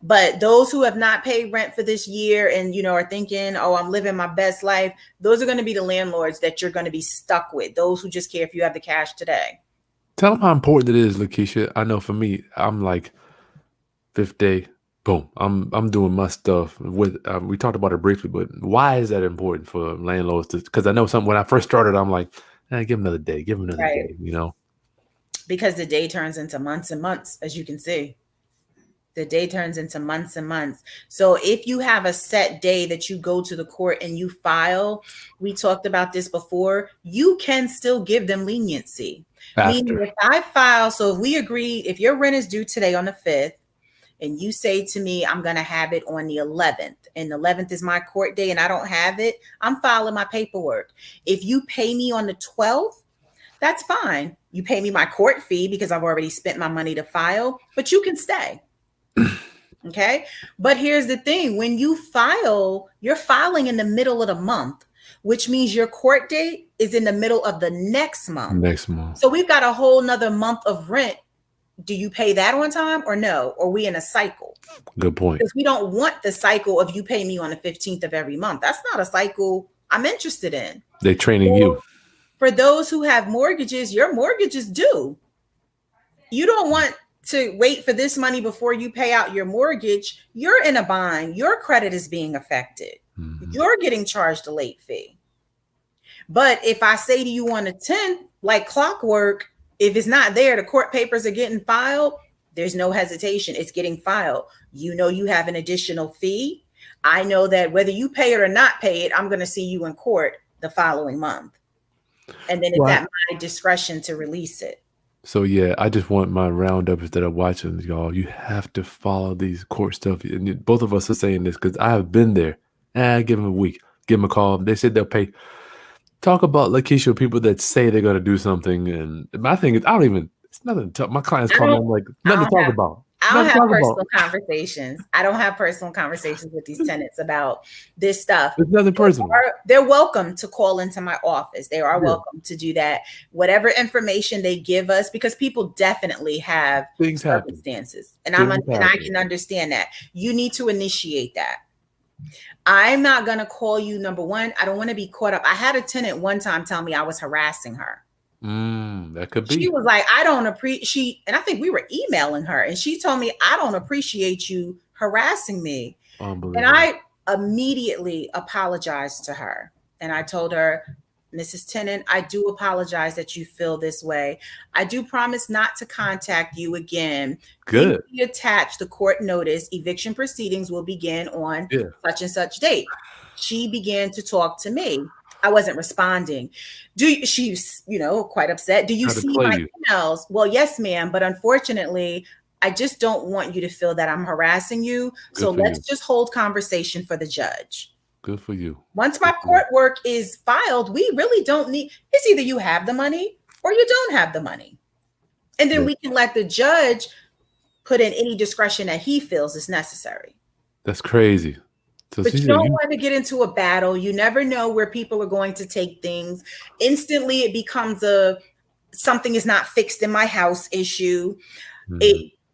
But those who have not paid rent for this year and, are thinking, oh, I'm living my best life, those are going to be the landlords that you're going to be stuck with. Those who just care if you have the cash today. Tell them how important it is, Lakesha. I know for me, I'm like, fifth day, boom, I'm doing my stuff. With we talked about it briefly, but why is that important for landlords? Because I know when I first started, I'm like, give them another day, day, Because the day turns into months and months, as you can see. The day turns into months and months. So if you have a set day that you go to the court and you file, we talked about this before, you can still give them leniency. Meaning if I file, so if we agree, if your rent is due today on the 5th, and you say to me, I'm going to have it on the 11th, and the 11th is my court day and I don't have it, I'm filing my paperwork. If you pay me on the 12th, that's fine. You pay me my court fee because I've already spent my money to file, but you can stay. Okay. But here's the thing. When you file, you're filing in the middle of the month, which means your court date is in the middle of the next month. So we've got a whole nother month of rent. Do you pay that on time or no? Or are we in a cycle? Good point. Because we don't want the cycle of you pay me on the 15th of every month. That's not a cycle I'm interested in. They're training you. For those who have mortgages, your mortgage is due. You don't want to wait for this money before you pay out your mortgage. You're in a bind. Your credit is being affected. You're getting charged a late fee. But if I say to you on the 10th, like clockwork, if it's not there, the court papers are getting filed, there's no hesitation. It's getting filed. You have an additional fee. I know that whether you pay it or not pay it, I'm going to see you in court the following month. And then it's at my discretion to release it. So, yeah, I just want my roundups that are watching, y'all. You have to follow these court stuff. And both of us are saying this because I have been there. Give them a week. Give them a call. They said they'll pay. Talk about Lakesha, people that say they're going to do something. And my thing is, it's nothing to talk. My clients call me, I'm like, nothing to talk about. I don't have personal conversations. I don't have personal conversations with these tenants about this stuff. It's nothing personal. They're welcome to call into my office. They are welcome to do that. Whatever information they give us, because people definitely have circumstances. And I can understand that. You need to initiate that. I'm not going to call you. Number one, I don't want to be caught up. I had a tenant one time tell me I was harassing her. That could be. She was like, I don't appreciate, and I think we were emailing her, and she told me, I don't appreciate you harassing me. And I immediately apologized to her. And I told her, Mrs. Tenant, I do apologize that you feel this way. I do promise not to contact you again. Good. Please attach the court notice. Eviction proceedings will begin on such and such date. She began to talk to me. I wasn't responding. She's, quite upset. Do you see my emails? Well, yes, ma'am. But unfortunately, I just don't want you to feel that I'm harassing you. So let's just hold conversation for the judge. Good for you. Once my court work is filed, we really don't need, it's either you have the money or you don't have the money. And then we can let the judge put in any discretion that he feels is necessary. That's crazy. So but you don't want to get into a battle. You never know where people are going to take things. Instantly, it becomes something is not fixed in my house issue.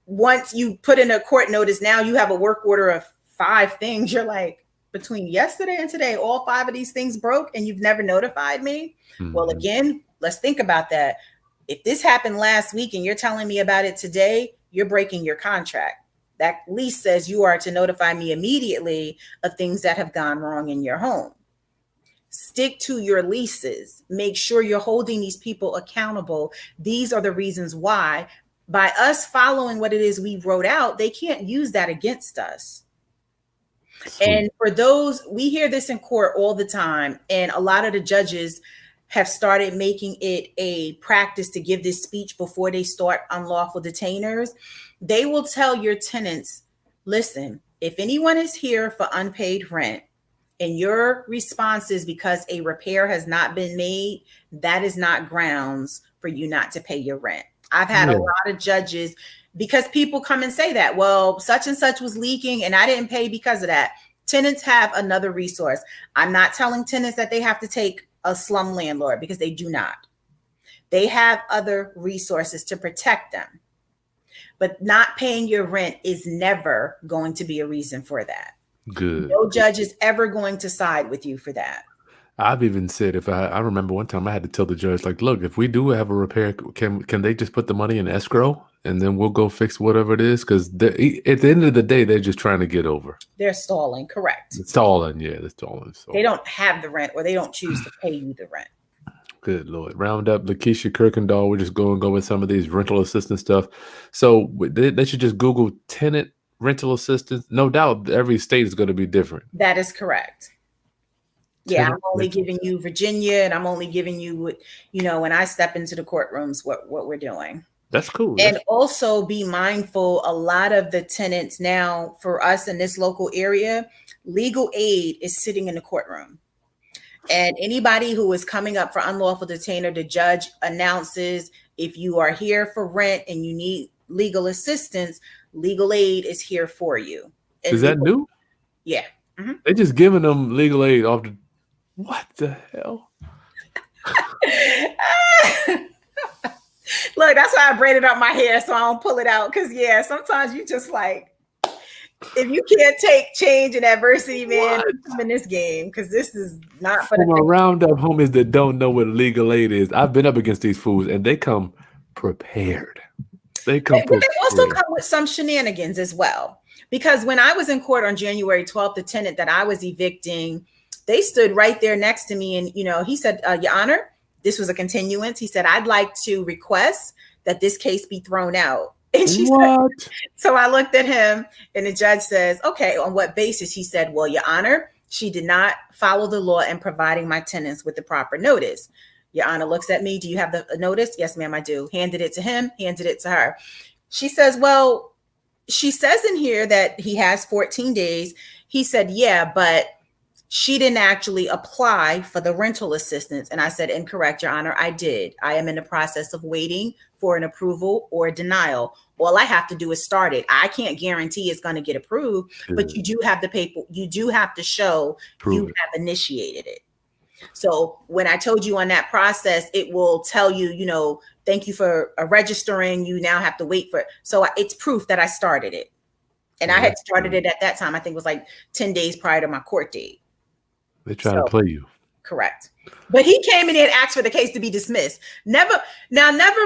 Once you put in a court notice, now you have a work order of 5 things. You're like, between yesterday and today, all 5 of these things broke and you've never notified me. Well, again, let's think about that. If this happened last week and you're telling me about it today, you're breaking your contract. That lease says you are to notify me immediately of things that have gone wrong in your home. Stick to your leases. Make sure you're holding these people accountable. These are the reasons why, by us following what it is we wrote out, they can't use that against us. Sweet. And for those, we hear this in court all the time, and a lot of the judges have started making it a practice to give this speech before they start unlawful detainers. They will tell your tenants, Listen, if anyone is here for unpaid rent and your response is because a repair has not been made, that is not grounds for you not to pay your rent. I've had a Yeah. lot of judges, because people come and say that, well, such and such was leaking and I didn't pay because of that. Tenants have another resource. I'm not telling tenants that they have to take a slum landlord, because they do not. They have other resources to protect them. But not paying your rent is never going to be a reason for that. Good. No judge is ever going to side with you for that. I've even said, if I remember one time I had to tell the judge, like, look, if we do have a repair, can they just put the money in escrow and then we'll go fix whatever it is? Because at the end of the day, they're just trying to get over. They're stalling, correct. It's stalling, yeah, it's stalling. So. They don't have the rent, or they don't choose to pay you the rent. Good Lord. Round up Lakesha Kirkendall. We're just going to go with some of these rental assistance stuff. So they should just Google tenant rental assistance. No doubt every state is going to be different. That is correct. Yeah, I'm only giving you Virginia, and I'm only giving you what, when I step into the courtrooms, what we're doing. That's cool. And also be mindful, a lot of the tenants now, for us in this local area, legal aid is sitting in the courtroom. And anybody who is coming up for unlawful detainer, the judge announces, if you are here for rent and you need legal assistance, legal aid is here for you. And is that new? Yeah. Mm-hmm. They're just giving them legal aid off the... What the hell? Look, that's why I braided up my hair so I don't pull it out. Because, yeah, sometimes you just like, if you can't take change and adversity, man, I'm in this game, because this is not for the roundup homies that don't know what legal aid is. I've been up against these fools, and they come prepared. They also come with some shenanigans as well. Because when I was in court on January 12th, the tenant that I was evicting, they stood right there next to me, and he said, Your Honor, this was a continuance. He said, I'd like to request that this case be thrown out. And she said, so I looked at him, and the judge says, okay, on what basis? He said, well, Your Honor, she did not follow the law in providing my tenants with the proper notice. Your Honor looks at me. Do you have the notice? Yes, ma'am, I do. Handed it to him, handed it to her. She says, well, she says in here that he has 14 days. He said, yeah, but she didn't actually apply for the rental assistance. And I said, incorrect, Your Honor, I did. I am in the process of waiting for an approval or a denial. All I have to do is start it. I can't guarantee it's going to get approved, but you do have the paper. You do have to show you have initiated it. So when I told you on that process, it will tell you, thank you for registering. You now have to wait for it. So it's proof that I started it. And I had started it at that time. I think it was like 10 days prior to my court date. They try to play you. Correct. But he came in and asked for the case to be dismissed. Never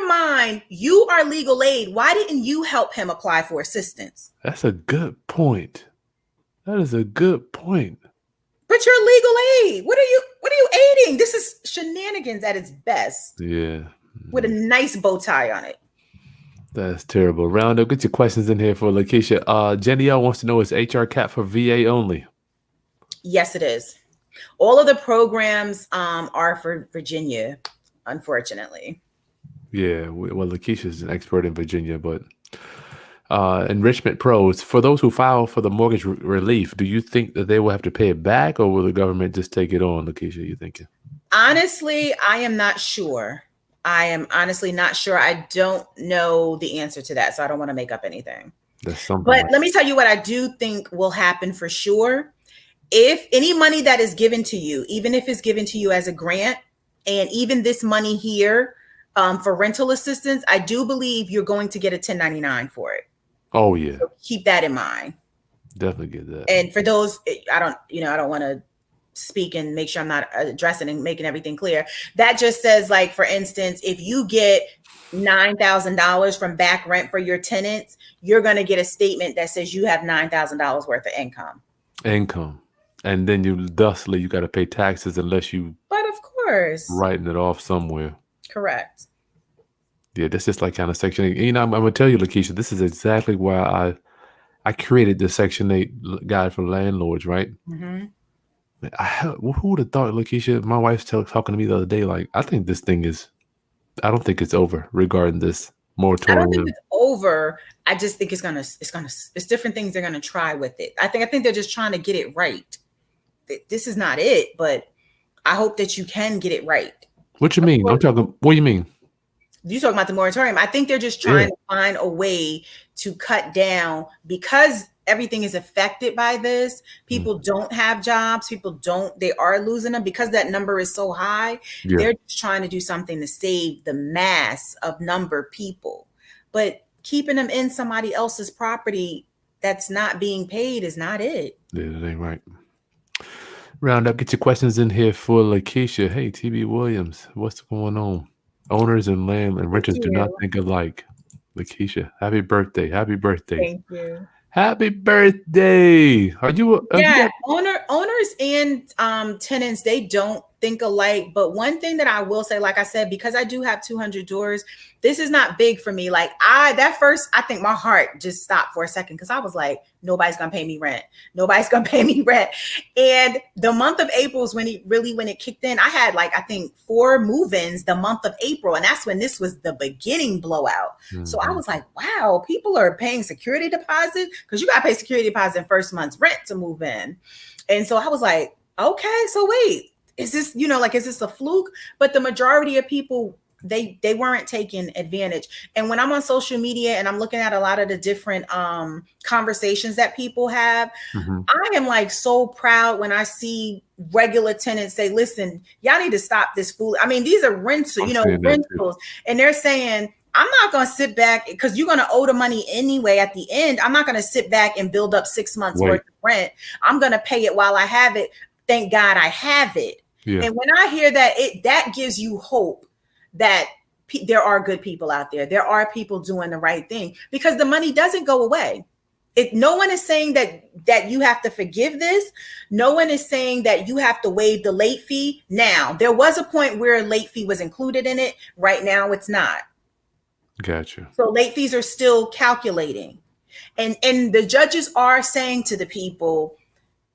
mind. You are legal aid. Why didn't you help him apply for assistance? That's a good point. That is a good point. But you're legal aid. What are you aiding? This is shenanigans at its best. Yeah. With a nice bow tie on it. That's terrible. Round up. Get your questions in here for Lakesha. Jenny L wants to know, is HR cap for VA only? Yes, it is. All of the programs are for Virginia, unfortunately. Yeah, well, Lakeisha's an expert in Virginia, but enrichment pros, for those who file for the mortgage relief, do you think that they will have to pay it back, or will the government just take it on, Lakesha, you thinking? Honestly, I am not sure. I am honestly not sure. I don't know the answer to that, so I don't want to make up anything. But let me tell you what I do think will happen for sure. If any money that is given to you, even if it's given to you as a grant, and even this money here for rental assistance, I do believe you're going to get a 1099 for it. Oh, yeah. So keep that in mind. Definitely get that. And for those, I don't want to speak and make sure I'm not addressing and making everything clear. That just says, like, for instance, if you get $9,000 from back rent for your tenants, you're going to get a statement that says you have $9,000 worth of income. And then you got to pay taxes unless you. But of course. Writing it off somewhere. Correct. Yeah, that's just like kind of Section 8. I'm going to tell you, Lakesha, this is exactly why I created the Section 8 guide for landlords, right? Mm-hmm. Who would have thought, Lakesha? My wife's talking to me the other day, like, I don't think it's over regarding this moratorium. I don't think it's over, I just think it's different things they're gonna try with it. I think they're just trying to get it right. This is not it, but I hope that you can get it right. What you mean? What do you mean? You talking about the moratorium. I think they're just trying to find a way to cut down, because everything is affected by this. People don't have jobs. They are losing them because that number is so high. Yeah. They're just trying to do something to save the mass of number of people. But keeping them in somebody else's property that's not being paid is not it. Yeah, that ain't right. Round up, get your questions in here for Lakesha. Hey, TB Williams, what's going on? Owners and land and renters do not think alike. Lakesha, happy birthday. Happy birthday. Thank you. Happy birthday. Owners and tenants, they don't think alike. But one thing that I will say, like I said, because I do have 200 doors, this is not big for me. Like I think my heart just stopped for a second, because I was like, nobody's gonna pay me rent. Nobody's gonna pay me rent. And the month of April is when it kicked in. I had I think 4 move-ins the month of April, and that's when this was the beginning blowout. Mm-hmm. So I was like, wow, people are paying security deposit, because you gotta pay security deposit and first month's rent to move in. And so I was like, okay, so wait, is this, is this a fluke? But the majority of people, they weren't taking advantage. And when I'm on social media and I'm looking at a lot of the different conversations that people have, I am so proud when I see regular tenants say, listen, y'all need to stop this fool. I mean, these are rentals, and they're saying, I'm not going to sit back, because you're going to owe the money anyway at the end. I'm not going to sit back and build up 6 months worth of rent. I'm going to pay it while I have it. Thank God I have it. Yeah. And when I hear that, that gives you hope that there are good people out there. There are people doing the right thing, because the money doesn't go away. No one is saying that you have to forgive this. No one is saying that you have to waive the late fee. Now, there was a point where a late fee was included in it. Right now, it's not. Gotcha. So late fees are still calculating. And the judges are saying to the people,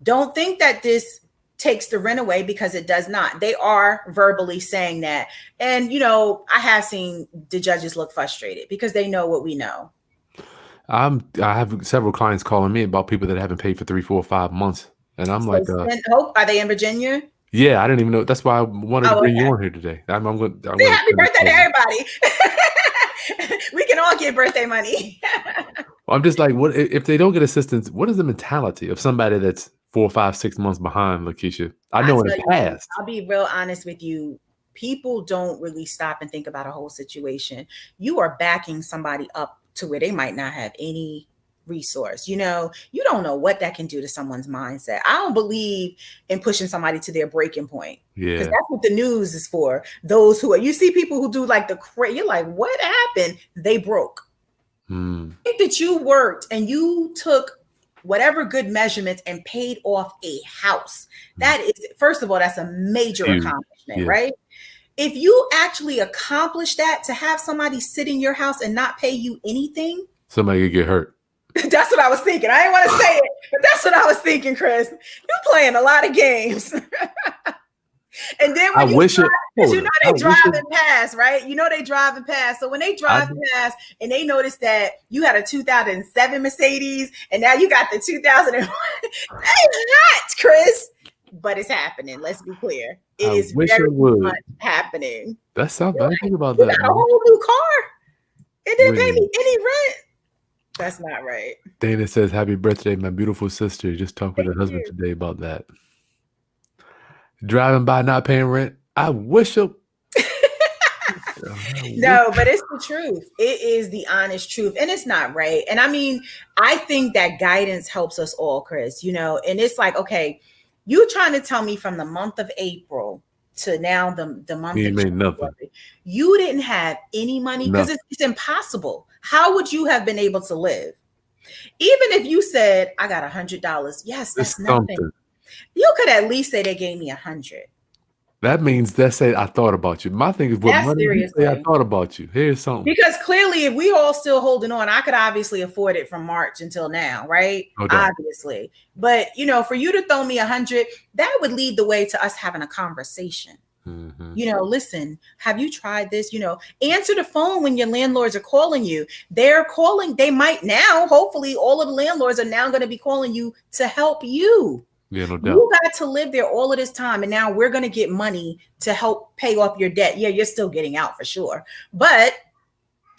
don't think that this takes the rent away, because it does not. They are verbally saying that. And, I have seen the judges look frustrated, because they know what we know. I have several clients calling me about people that haven't paid for 3, 4, 5 months. And I'm are they in Virginia? Yeah, I didn't even know. That's why I wanted to bring you on here today. I'm going to happy birthday to everybody. We can all get birthday money. I'm just like, what if they don't get assistance? What is the mentality of somebody that's 4, 5, 6 months behind, Lakesha? I know in the past. I'll be real honest with you. People don't really stop and think about a whole situation. You are backing somebody up to where they might not have any resource. You don't know what that can do to someone's mindset. I don't believe in pushing somebody to their breaking point. Yeah, because that's what the news is for. Those who are, you see people who do you're like, what happened? They broke. I think that you worked and you took whatever good measurements and paid off a house. That is, first of all, that's a major accomplishment, right? If you actually accomplish that, to have somebody sit in your house and not pay you anything, somebody could get hurt. That's what I was thinking. I didn't want to say it, but that's what I was thinking, Chris. You're playing a lot of games. And then when they driving past, right? They driving past. So when they driving past and they notice that you had a 2007 Mercedes and now you got the 2001, it's not, Chris. But it's happening. Let's be clear. It is very much happening. That's something. I didn't think about that. You got a whole new car. It didn't pay me any rent. That's not right. Dana says, happy birthday, my beautiful sister. Just talked with her husband today about that. Driving by not paying rent. I wish No, but it's the truth. It is the honest truth. And it's not right. And I mean, I think that guidance helps us all, Chris, and it's like, okay, you trying to tell me from the month of April to now the month of January, you didn't have any money, because it's impossible. How would you have been able to live? Even if you said, I got $100. Yes, that's nothing. You could at least say they gave me 100. That means they say I thought about you. My thing is, what money you say I thought about you. Here's something. Because clearly, if we all still holding on, I could obviously afford it from March until now, right? Okay. Obviously. But, for you to throw me 100, that would lead the way to us having a conversation. Listen, have you tried this? Answer the phone when your landlords are calling you. They're calling. They might now, hopefully, all of the landlords are now going to be calling you to help you. Yeah, no doubt. You got to live there all of this time. And now we're going to get money to help pay off your debt. Yeah, you're still getting out for sure.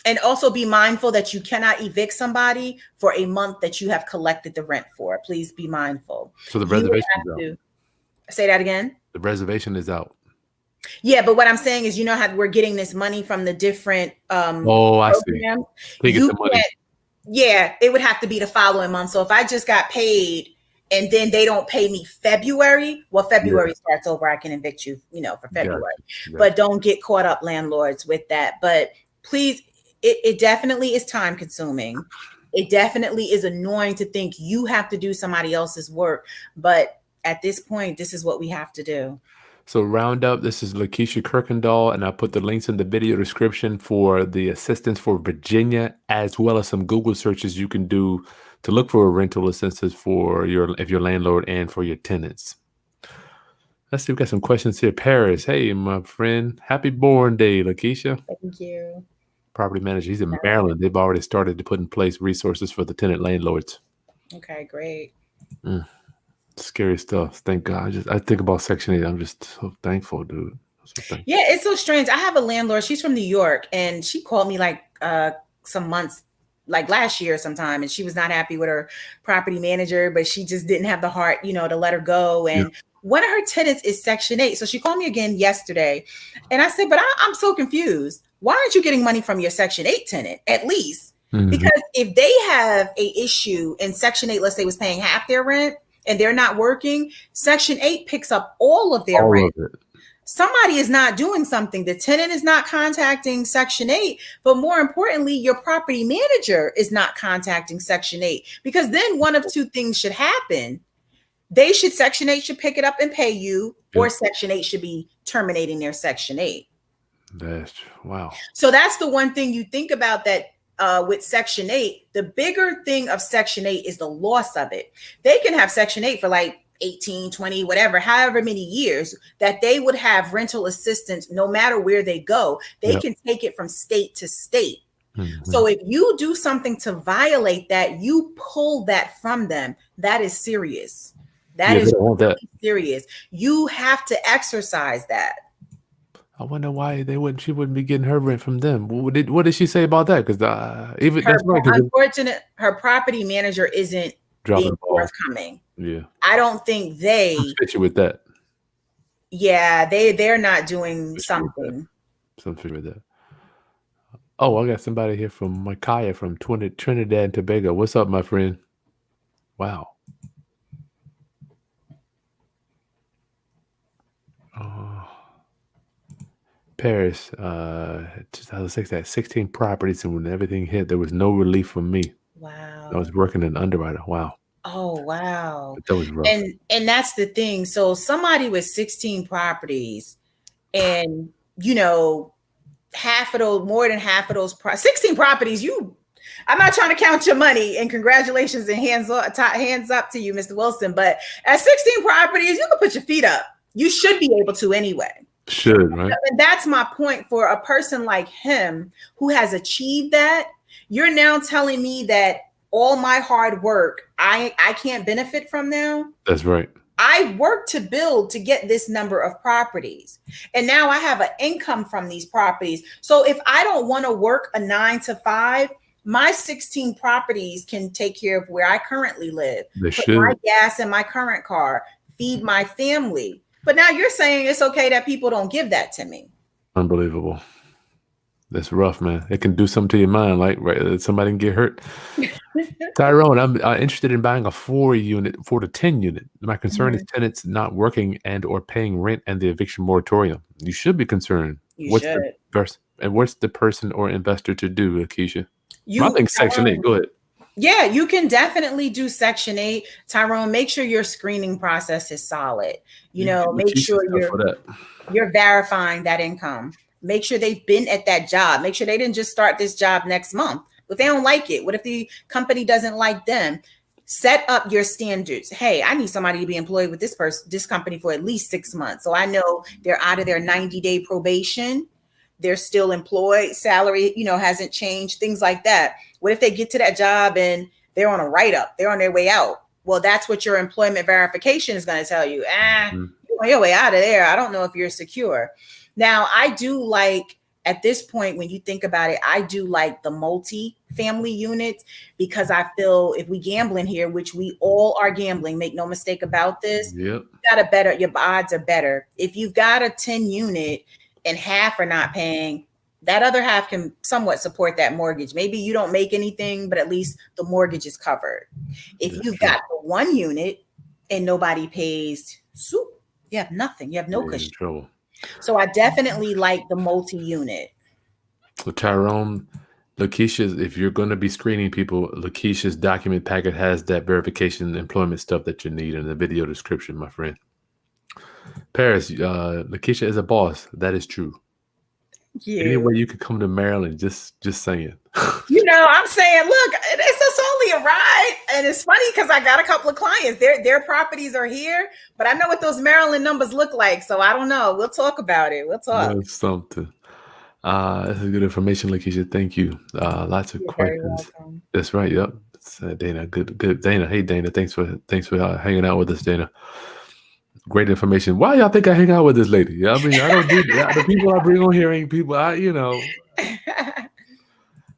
And also be mindful that you cannot evict somebody for a month that you have collected the rent for. Please be mindful. So the reservation is out. Say that again. The reservation is out. Yeah, but what I'm saying is, how we're getting this money from the different I programs. see. The money. Yeah, it would have to be the following month. So if I just got paid and then they don't pay me February, February starts over, I can evict you, for February. Gotcha. But don't get caught up, landlords, with that. But please, it definitely is time consuming. It definitely is annoying to think you have to do somebody else's work. But at this point, this is what we have to do. So roundup, this is Lakesha Kirkendall, and I put the links in the video description for the assistance for Virginia, as well as some Google searches you can do to look for a rental assistance for your landlord and for your tenants. Let's see, we got some questions here. Paris, hey, my friend, happy born day, Lakesha. Thank you. Property manager, he's in Maryland. They've already started to put in place resources for the tenant landlords. Okay, great. Scary stuff. Thank God. I think about Section 8. I'm just so thankful, dude. Yeah, it's so strange. I have a landlord. She's from New York, and she called me like some months, like last year sometime, and she was not happy with her property manager, but she just didn't have the heart, to let her go. And one of her tenants is Section 8. So she called me again yesterday, and I said, but I'm so confused. Why aren't you getting money from your Section 8 tenant at least? Because if they have a issue and Section 8, let's say, was paying half their rent, and they're not working, Section 8 picks up all of their rent. Somebody is not doing something. The tenant is not contacting Section 8, but more importantly, your property manager is not contacting Section 8, because then one of two things should happen. Section 8 should pick it up and pay you, or Section 8 should be terminating their Section 8. Wow. So that's the one thing you think about that. With Section 8, the bigger thing of Section 8 is the loss of it. They can have Section 8 for like 18, 20, whatever, however many years that they would have rental assistance no matter where they go. They can take it from state to state. So if you do something to violate that, you pull that from them. That is serious. That is really serious. You have to exercise that. I wonder why she wouldn't be getting her rent from them. What did she say about that? Because her property manager isn't being forthcoming. Yeah, I don't think they fit you with that. Yeah, they're not doing something. Something with that. Oh, I got somebody here from Micaiah from Trinidad and Tobago. What's up, my friend? Wow. Paris, 2006, had 16 properties, and when everything hit, there was no relief for me. Wow. I was working an underwriter. Wow. Oh, wow. That was rough. And that's the thing. So somebody with 16 properties, and more than half of those 16 properties, I'm not trying to count your money, and congratulations and hands up to you, Mr. Wilson. But at 16 properties, you can put your feet up. You should be able to anyway. Should, right? And that's my point. For a person like him who has achieved that, you're now telling me that all my hard work, I can't benefit from now. That's right. I worked to build to get this number of properties, and now I have an income from these properties. So if I don't want to work a 9 to 5, my 16 properties can take care of where I currently live. They put should. My gas in my current car, feed my family. But now you're saying it's okay that people don't give that to me. Unbelievable. That's rough, man. It can do something to your mind, like somebody can get hurt. Tyrone, I'm interested in buying a 4 to 10 unit. My concern is tenants not working and or paying rent and the eviction moratorium. You should be concerned. What's the person or investor to do, Lakesha? I think Section 8. Go ahead. Yeah, you can definitely do Section 8. Tyrone, make sure your screening process is solid. Make sure you're verifying that income. Make sure they've been at that job. Make sure they didn't just start this job next month. If they don't like it, what if the company doesn't like them? Set up your standards. Hey, I need somebody to be employed with this company for at least 6 months. So I know they're out of their 90-day probation. They're still employed. Salary, hasn't changed, things like that. What if they get to that job and they're on a write-up? They're on their way out. Well, that's what your employment verification is going to tell you. You're on your way out of there. I don't know if you're secure. Now, I do like, at this point, when you think about it, I do like the multi-family units, because I feel if we gambling here, which we all are gambling, make no mistake about this, Yep. your odds are better. If you've got a 10 unit and half are not paying, that other half can somewhat support that mortgage. Maybe you don't make anything, but at least the mortgage is covered. If you've got the 1 unit and nobody pays, you have nothing. You have no cushion. Trouble. So I definitely like the multi-unit. So Tyrone, Lakeisha, if you're going to be screening people, Lakeisha's document packet has that verification employment stuff that you need in the video description, my friend. Paris, Lakeisha is a boss. That is true. Yeah. Anyway, you could come to Maryland. Just saying. I'm saying, look, it's only a ride, and it's funny because I got a couple of clients. Their properties are here, but I know what those Maryland numbers look like, so I don't know. We'll talk about it. We'll talk. That's something. That's good information, Lakeisha. Thank you. Lots of questions. That's right. Yep. Dana, good. Dana, hey Dana, thanks for hanging out with us, Dana. Great information. Why y'all think I hang out with this lady? I mean, I don't do that. The people I bring on here ain't people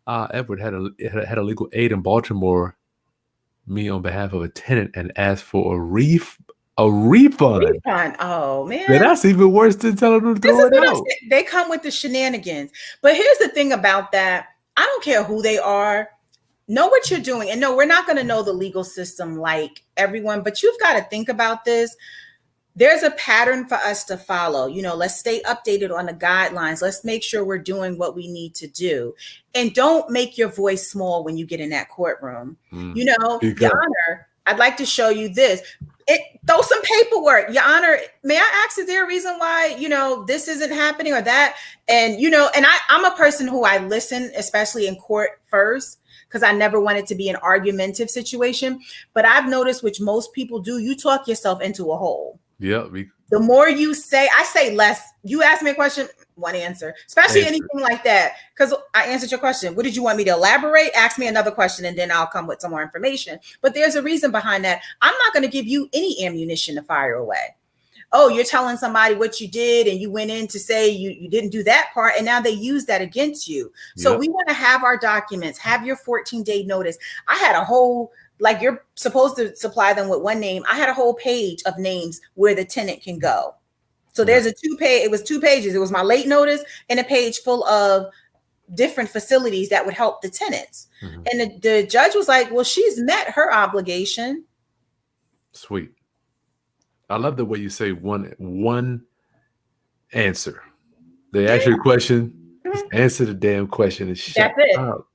Edward had a legal aid in Baltimore, me on behalf of a tenant, and asked for a refund. Oh man, that's even worse than telling them to throw it out. They come with the shenanigans. But here's the thing about that: I don't care who they are. Know what you're doing, and no, we're not going to know the legal system like everyone. But you've got to think about this. There's a pattern for us to follow. Let's stay updated on the guidelines. Let's make sure we're doing what we need to do. And don't make your voice small when you get in that courtroom. Your Honor, I'd like to show you this. Throw some paperwork. Your Honor, may I ask, is there a reason why, this isn't happening or that? And, and I'm a person who I listen, especially in court first, because I never want it to be an argumentative situation. But I've noticed, which most people do, you talk yourself into a hole. Yeah. The more you say, I say less. You ask me a question, one answer, especially anything like that. Because I answered your question. What did you want me to elaborate? Ask me another question, and then I'll come with some more information. But there's a reason behind that. I'm not going to give you any ammunition to fire away. Oh, you're telling somebody what you did, and you went in to say you didn't do that part, and now they use that against you. So we want to have our documents, have your 14-day notice. I had a whole, like, you're supposed to supply them with one name. I had a whole page of names where the tenant can go. So there's it was 2 pages. It was my late notice and a page full of different facilities that would help the tenants. And the judge was like, well, she's met her obligation. Sweet. I love the way you say one answer. They ask you a question, just answer the damn question and shut up.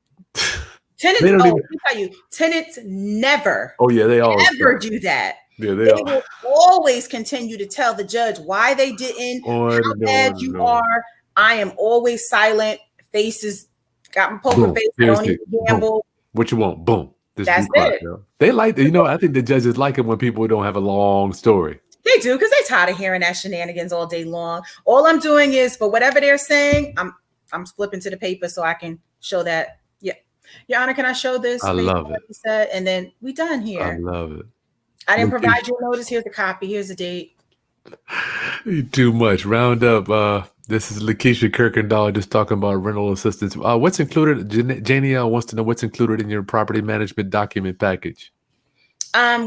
Tenants, let me tell you, tenants never. Oh yeah, they always never do that. Yeah, they will always continue to tell the judge why they didn't, how bad you are. I am always silent. Faces, got my poker face. I don't even gamble. Boom. What you want? Boom. That's it. They like, I think the judges like it when people don't have a long story. They do, because they're tired of hearing that shenanigans all day long. All I'm doing is, for whatever they're saying, I'm flipping to the paper so I can show that. Yeah, Your Honor, can I show this? I love it. Said, and then we done here. I love it. I didn't provide you a notice. Here's the copy. Here's the date. Too much. Round up. This is Lakesha Kirkendall just talking about rental assistance. What's included? Jania wants to know what's included in your property management document package.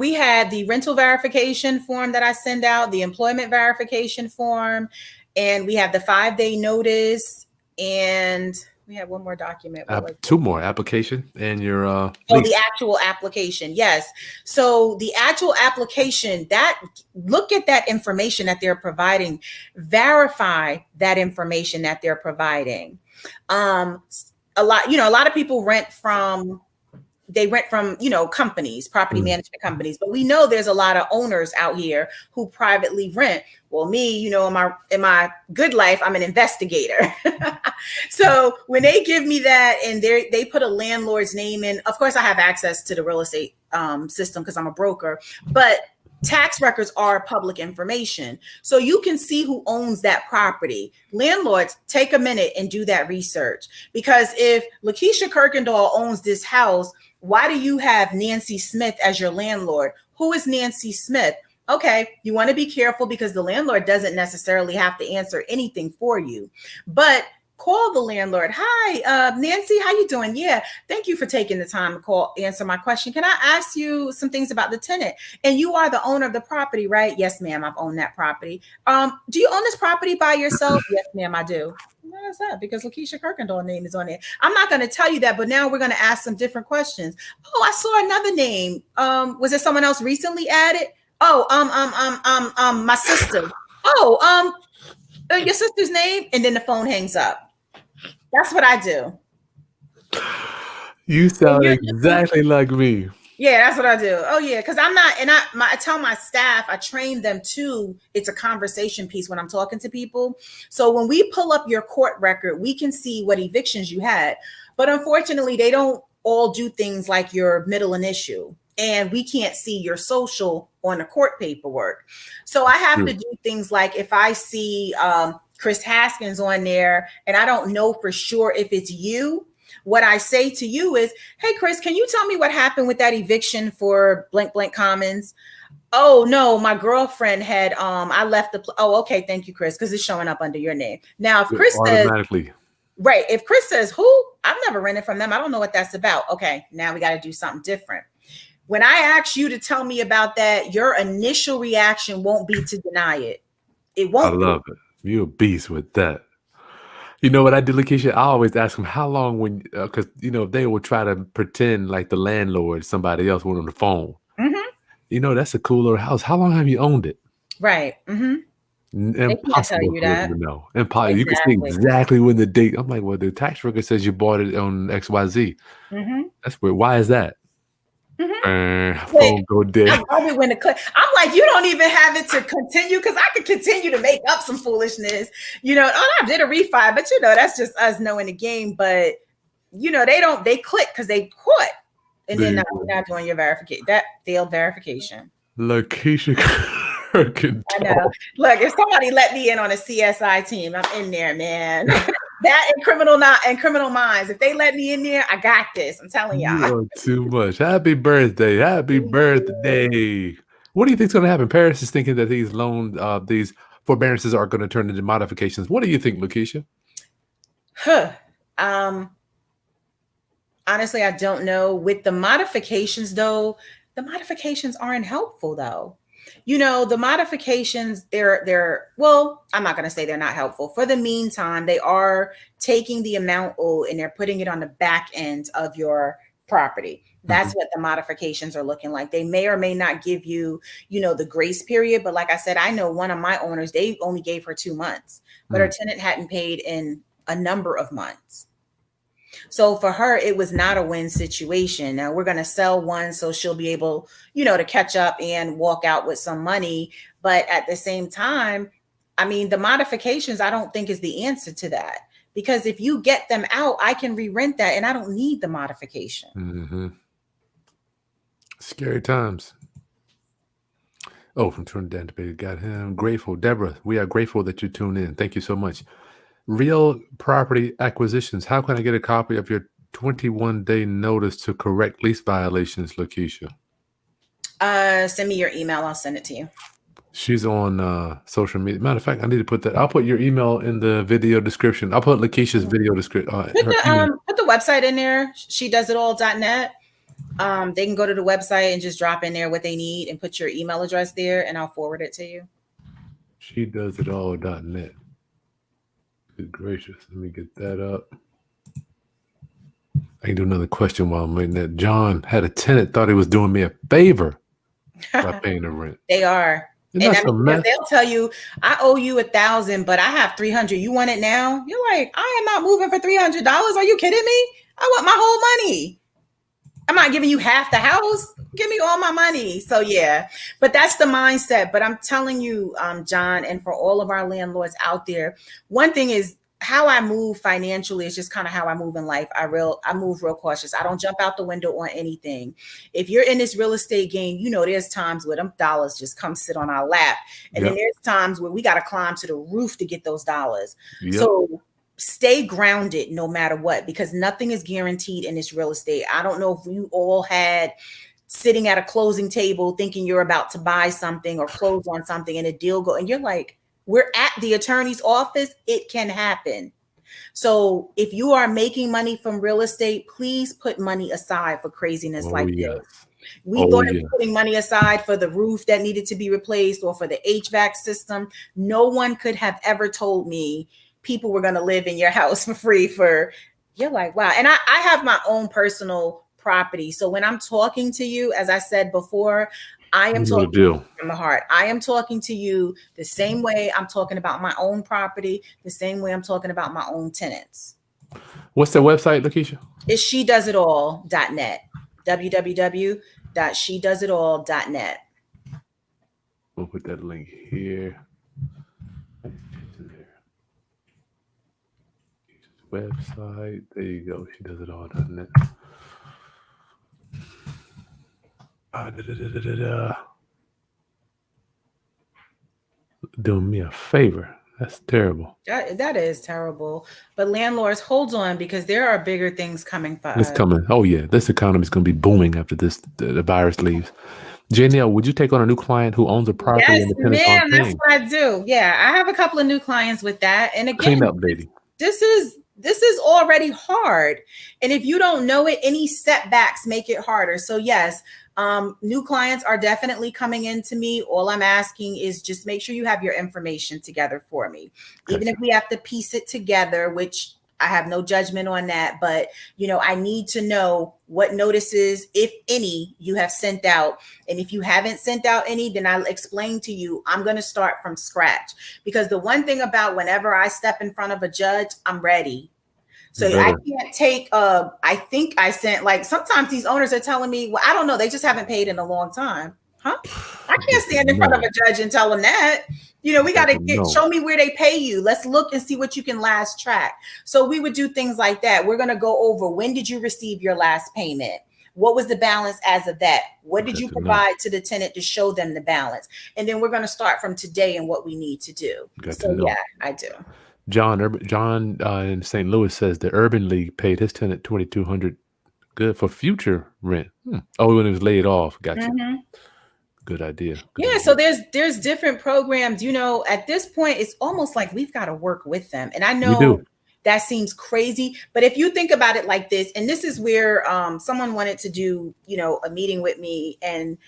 We had the rental verification form that I send out, the employment verification form, and we have the 5-day notice, and we have one more document. 2 more, application and your lease. The actual application. Yes. So the actual application, look at that information that they're providing, verify that information that they're providing. A lot of people rent from they rent from, companies, property management companies, but we know there's a lot of owners out here who privately rent. Well, me, in my good life, I'm an investigator. So when they give me that and they put a landlord's name in, of course I have access to the real estate system because I'm a broker, but tax records are public information. So you can see who owns that property. Landlords, take a minute and do that research, because if Lakesha Kirkendall owns this house, why do you have Nancy Smith as your landlord? Who is Nancy Smith? Okay, you want to be careful because the landlord doesn't necessarily have to answer anything for you, but call the landlord. Hi, Nancy, how you doing? Yeah, thank you for taking the time to answer my question. Can I ask you some things about the tenant? And you are the owner of the property, right? Yes, ma'am, I've owned that property. Do you own this property by yourself? Yes, ma'am, I do. Why is that? Because Lakesha Kirkendall name is on it. I'm not going to tell you that, but now we're going to ask some different questions. Oh, I saw another name. Was there someone else recently added? Oh, my sister. Oh, your sister's name? And then the phone hangs up. That's what I do. You sound exactly like me. Yeah, that's what I do. Oh yeah, because I'm not, and I tell my staff, I train them too. It's a conversation piece when I'm talking to people. So when we pull up your court record, we can see what evictions you had. But unfortunately, they don't all do things like your middle initial, and we can't see your social on the court paperwork. So I have to do things like if I see Chris Haskins on there and I don't know for sure if it's you, what I say to you is, hey, Chris, can you tell me what happened with that eviction for blank, blank commons? Oh, no, my girlfriend had, I left oh, okay. Thank you, Chris. Cause it's showing up under your name. Now, if Chris automatically says, right. If Chris says, who? I've never rented from them. I don't know what that's about. Okay. Now we got to do something different. When I ask you to tell me about that, your initial reaction won't be to deny it. It won't. I love it. You're a beast with that. You know what I do, Lakesha? I always ask them how long because, they will try to pretend like the landlord, somebody else went on the phone. Mm-hmm. That's a cool little house. How long have you owned it? Right. Mm-hmm. Impossible for them to know. Impossible. Exactly. You can see exactly when the date. I'm like, well, the tax record says you bought it on XYZ. Mm-hmm. That's weird. Why is that? Phone go dead. I love it when I'm like, you don't even have it to continue, because I could continue to make up some foolishness. I did a refi, but that's just us knowing the game. But they click because they quit, and then now you're not doing your verification. That failed verification. Lakesha Kirkendall. I know. Look, if somebody let me in on a CSI team, I'm in there, man. That and criminal minds. If they let me in there, I got this. I'm telling y'all. You are too much. Happy birthday. Happy birthday. What do you think is going to happen? Paris is thinking that these forbearances are going to turn into modifications. What do you think, Lakesha? Honestly, I don't know. With the modifications, though, the modifications aren't helpful, though. The modifications, well, I'm not going to say they're not helpful. For the meantime, they are taking the amount owed and they're putting it on the back end of your property. That's what the modifications are looking like. They may or may not give you, the grace period. But like I said, I know one of my owners, they only gave her 2 months, but her tenant hadn't paid in a number of months. So for her, it was not a win situation. Now we're going to sell one, so she'll be able, to catch up and walk out with some money. But at the same time, the modifications, I don't think is the answer to that, because if you get them out, I can re-rent that and I don't need the modification. Mm-hmm. Scary times. Oh, from Trinidad to Tobago, got him. Grateful. Deborah, we are grateful that you tuned in. Thank you so much. Real property acquisitions. How can I get a copy of your 21-day notice to correct lease violations, Lakesha? Send me your email. I'll send it to you. She's on social media. Matter of fact, I need to put that. I'll put your email in the video description. I'll put Lakesha's video description. Put the website in there. SheDoesItAll.net. They can go to the website and just drop in there what they need and put your email address there, and I'll forward it to you. SheDoesItAll.net. Good gracious. Let me get that up. I can do another question while I'm waiting. That John had a tenant, thought he was doing me a favor by paying the rent. They are. And they'll tell you, I owe you $1,000, but I have $300. You want it now? You're like, I am not moving for $300. Are you kidding me? I want my whole money. I'm not giving you half the house. Give me all my money. So yeah, but that's the mindset. But I'm telling you, John, and for all of our landlords out there, one thing is how I move financially is just kind of how I move in life. I move real cautious. I don't jump out the window on anything. If you're in this real estate game, you know there's times where them dollars just come sit on our lap. And then there's times where we got to climb to the roof to get those dollars. So stay grounded no matter what, because nothing is guaranteed in this real estate. I don't know if you all had sitting at a closing table thinking you're about to buy something or close on something and a deal go and you're like, we're at the attorney's office. It can happen. So if you are making money from real estate, please put money aside for craziness like this. We thought of putting money aside for the roof that needed to be replaced or for the HVAC system. No one could have ever told me people were going to live in your house for free you're like, wow. And I have my own personal property. So when I'm talking to you, as I said before, I am talking from the heart. I am talking to you the same way I'm talking about my own property, the same way I'm talking about my own tenants. What's their website, Lakesha? It's shedoesitall.net. www.shedoesitall.net. We'll put that link here. Website. There you go. Shedoesitall.net. Doing me a favor. That's terrible. That is terrible. But landlords, hold on, because there are bigger things coming for us. It's coming. Oh yeah, this economy is going to be booming after the virus leaves. Janelle, would you take on a new client who owns a property? Yes, ma'am. That's what I do. Yeah, I have a couple of new clients with that. And again, clean up, lady. This is already hard. And if you don't know it, any setbacks make it harder. So yes, new clients are definitely coming into me. All I'm asking is just make sure you have your information together for me. Gotcha. Even if we have to piece it together, which I have no judgment on that, but I need to know what notices, if any, you have sent out. And if you haven't sent out any, then I'll explain to you, I'm going to start from scratch, because the one thing about whenever I step in front of a judge, I'm ready. So I can't take, I think I sent, like, sometimes these owners are telling me, well, I don't know, they just haven't paid in a long time. Huh? I can't stand in front of a judge and tell them that. We got to show me where they pay you. Let's look and see what you can last track. So we would do things like that. We're going to go over, when did you receive your last payment? What was the balance as of that? What did you provide to the tenant to show them the balance? And then we're going to start from today and what we need to do. So yeah, I do. John in St. Louis says the Urban League paid his tenant $2,200 good for future rent. Oh, when he was laid off. Gotcha. Mm-hmm. Good idea. Good idea. So there's different programs. At this point, it's almost like we've got to work with them. And I know that seems crazy, but if you think about it like this, and this is where someone wanted to do, a meeting with me, and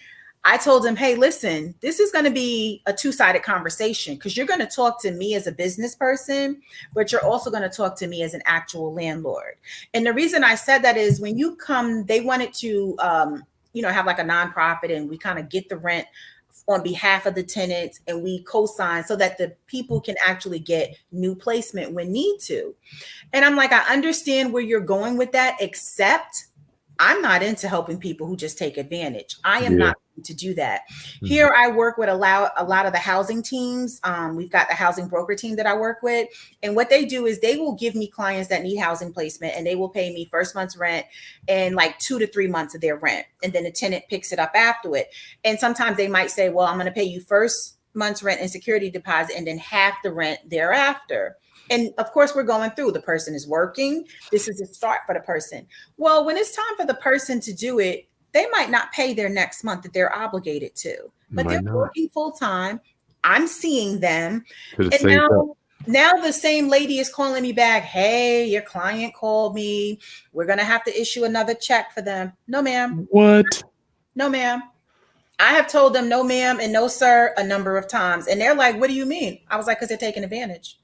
I told him, hey, listen, this is going to be a two-sided conversation, because you're going to talk to me as a business person, but you're also going to talk to me as an actual landlord. And the reason I said that is when you come, they wanted to, have like a nonprofit, and we kind of get the rent on behalf of the tenants, and we co-sign so that the people can actually get new placement when need to. And I'm like, I understand where you're going with that, except I'm not into helping people who just take advantage. I am not to do that. Here I work with a lot of the housing teams. We've got the housing broker team that I work with. And what they do is they will give me clients that need housing placement, and they will pay me first month's rent and like 2 to 3 months of their rent. And then the tenant picks it up after it. And sometimes they might say, well, I'm going to pay you first month's rent and security deposit, and then half the rent thereafter. And of course, we're going through, the person is working. This is a start for the person. Well, when it's time for the person to do it, they might not pay their next month that they're obligated to, but they're working full time. I'm seeing them. And now the same lady is calling me back. Hey, your client called me. We're going to have to issue another check for them. No, ma'am. What? No, ma'am. I have told them no, ma'am, and no, sir, a number of times. And they're like, what do you mean? I was like, because they're taking advantage.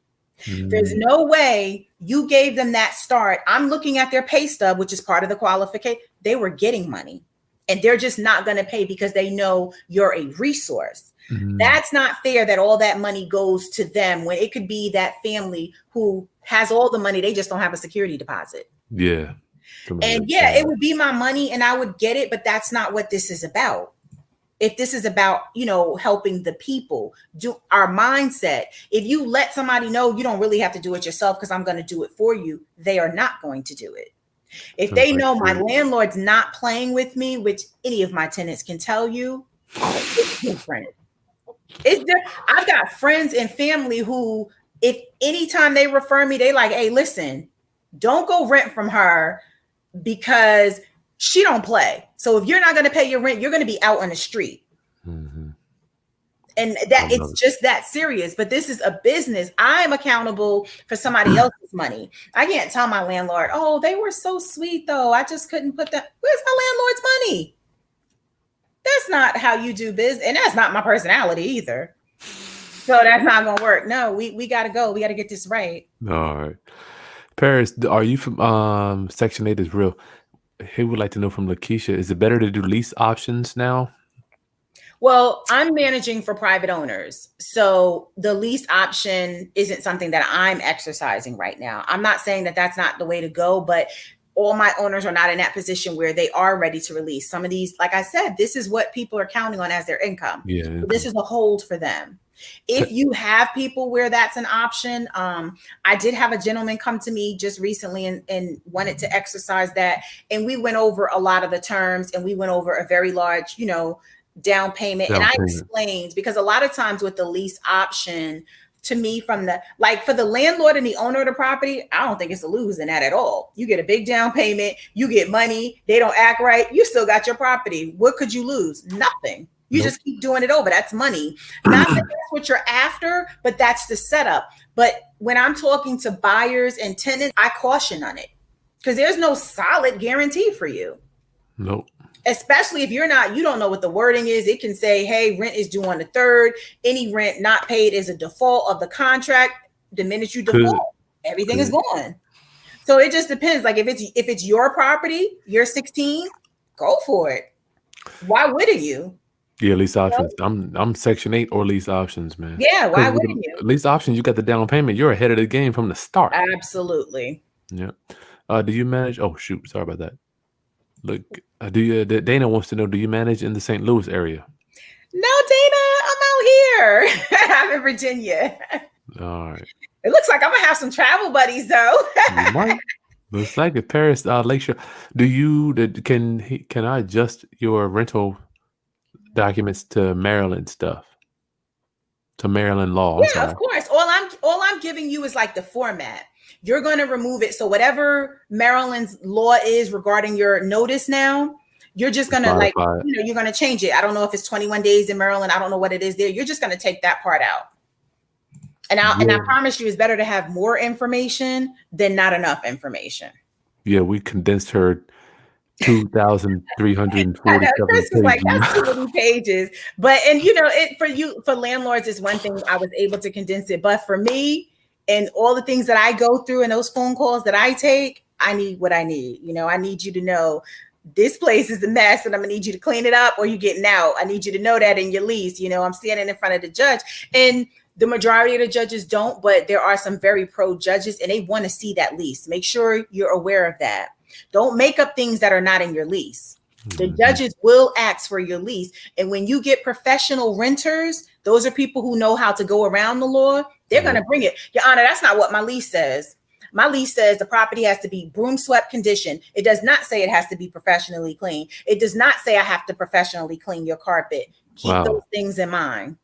There's no way you gave them that start. I'm looking at their pay stub, which is part of the qualification. They were getting money, and they're just not going to pay because they know you're a resource. That's not fair that all that money goes to them when it could be that family who has all the money. They just don't have a security deposit. Yeah. And yeah, it would be my money and I would get it, but that's not what this is about. If this is about, helping the people, do our mindset. If you let somebody know you don't really have to do it yourself because I'm going to do it for you, they are not going to do it. If they know my landlord's not playing with me, which any of my tenants can tell you, it's different. I've got friends and family who, if anytime they refer me, they like, hey, listen, don't go rent from her because she don't play. So if you're not going to pay your rent, you're going to be out on the street. Mm-hmm. And that it's just that serious. But this is a business. I'm accountable for somebody else's money. I can't tell my landlord, oh, they were so sweet, though. I just couldn't put that. Where's my landlord's money? That's not how you do business. And that's not my personality either. So that's not going to work. No, we got to go. We got to get this right. All right. Paris, are you from Section 8 is real? He would like to know from Lakesha, is it better to do lease options now? Well, I'm managing for private owners. So the lease option isn't something that I'm exercising right now. I'm not saying that that's not the way to go, but all my owners are not in that position where they are ready to release. Some of these, like I said, this is what people are counting on as their income. Yeah. So this is a hold for them. If you have people where that's an option, I did have a gentleman come to me just recently and wanted to exercise that. And we went over a lot of the terms and we went over a very large, down payment. And I explained, because a lot of times with the lease option, to me, for the landlord and the owner of the property, I don't think it's a lose in that at all. You get a big down payment, you get money, they don't act right, you still got your property. What could you lose? Nothing. You just keep doing it over. That's money. Not that that's what you're after, but that's the setup. But when I'm talking to buyers and tenants, I caution on it because there's no solid guarantee for you. Nope. Especially if you don't know what the wording is. It can say, hey, rent is due on the 3rd. Any rent not paid is a default of the contract. The minute you default, everything is gone. So it just depends. Like if it's your property, you're 16, go for it. Why wouldn't you? Yeah, lease options. I'm Section 8 or lease options, man. Yeah, why wouldn't you? Lease options, you got the down payment. You're ahead of the game from the start. Absolutely. Yeah. Do you manage? Oh, shoot. Sorry about that. Look, Dana wants to know, do you manage in the St. Louis area? No, Dana, I'm out here. I'm in Virginia. All right. It looks like I'm going to have some travel buddies, though. You might. Looks like it. Paris, Lakesha, can I adjust your rental documents to Maryland stuff, to Maryland law? Yeah, of course. All I'm giving you is like the format. You're going to remove it. So whatever Maryland's law is regarding your notice now, you're just going to you're going to change it. I don't know if it's 21 days in Maryland. I don't know what it is there. You're just going to take that part out. And I promise you, it's better to have more information than not enough information. Yeah, we condensed her 2,347 pages. Like, that's too many pages. But for landlords is one thing. I was able to condense it, but for me and all the things that I go through and those phone calls that I take, I need what I need. I need you to know this place is a mess and I'm gonna need you to clean it up or you're getting out. I need you to know that in your lease. I'm standing in front of the judge, and the majority of the judges don't, but there are some very pro judges and they want to see that lease. Make sure you're aware of that. Don't make up things that are not in your lease. The judges will ask for your lease. And when you get professional renters, those are people who know how to go around the law. They're going to bring it. Your Honor, that's not what my lease says. My lease says the property has to be broom swept condition. It does not say it has to be professionally clean. It does not say I have to professionally clean your carpet. Keep those things in mind.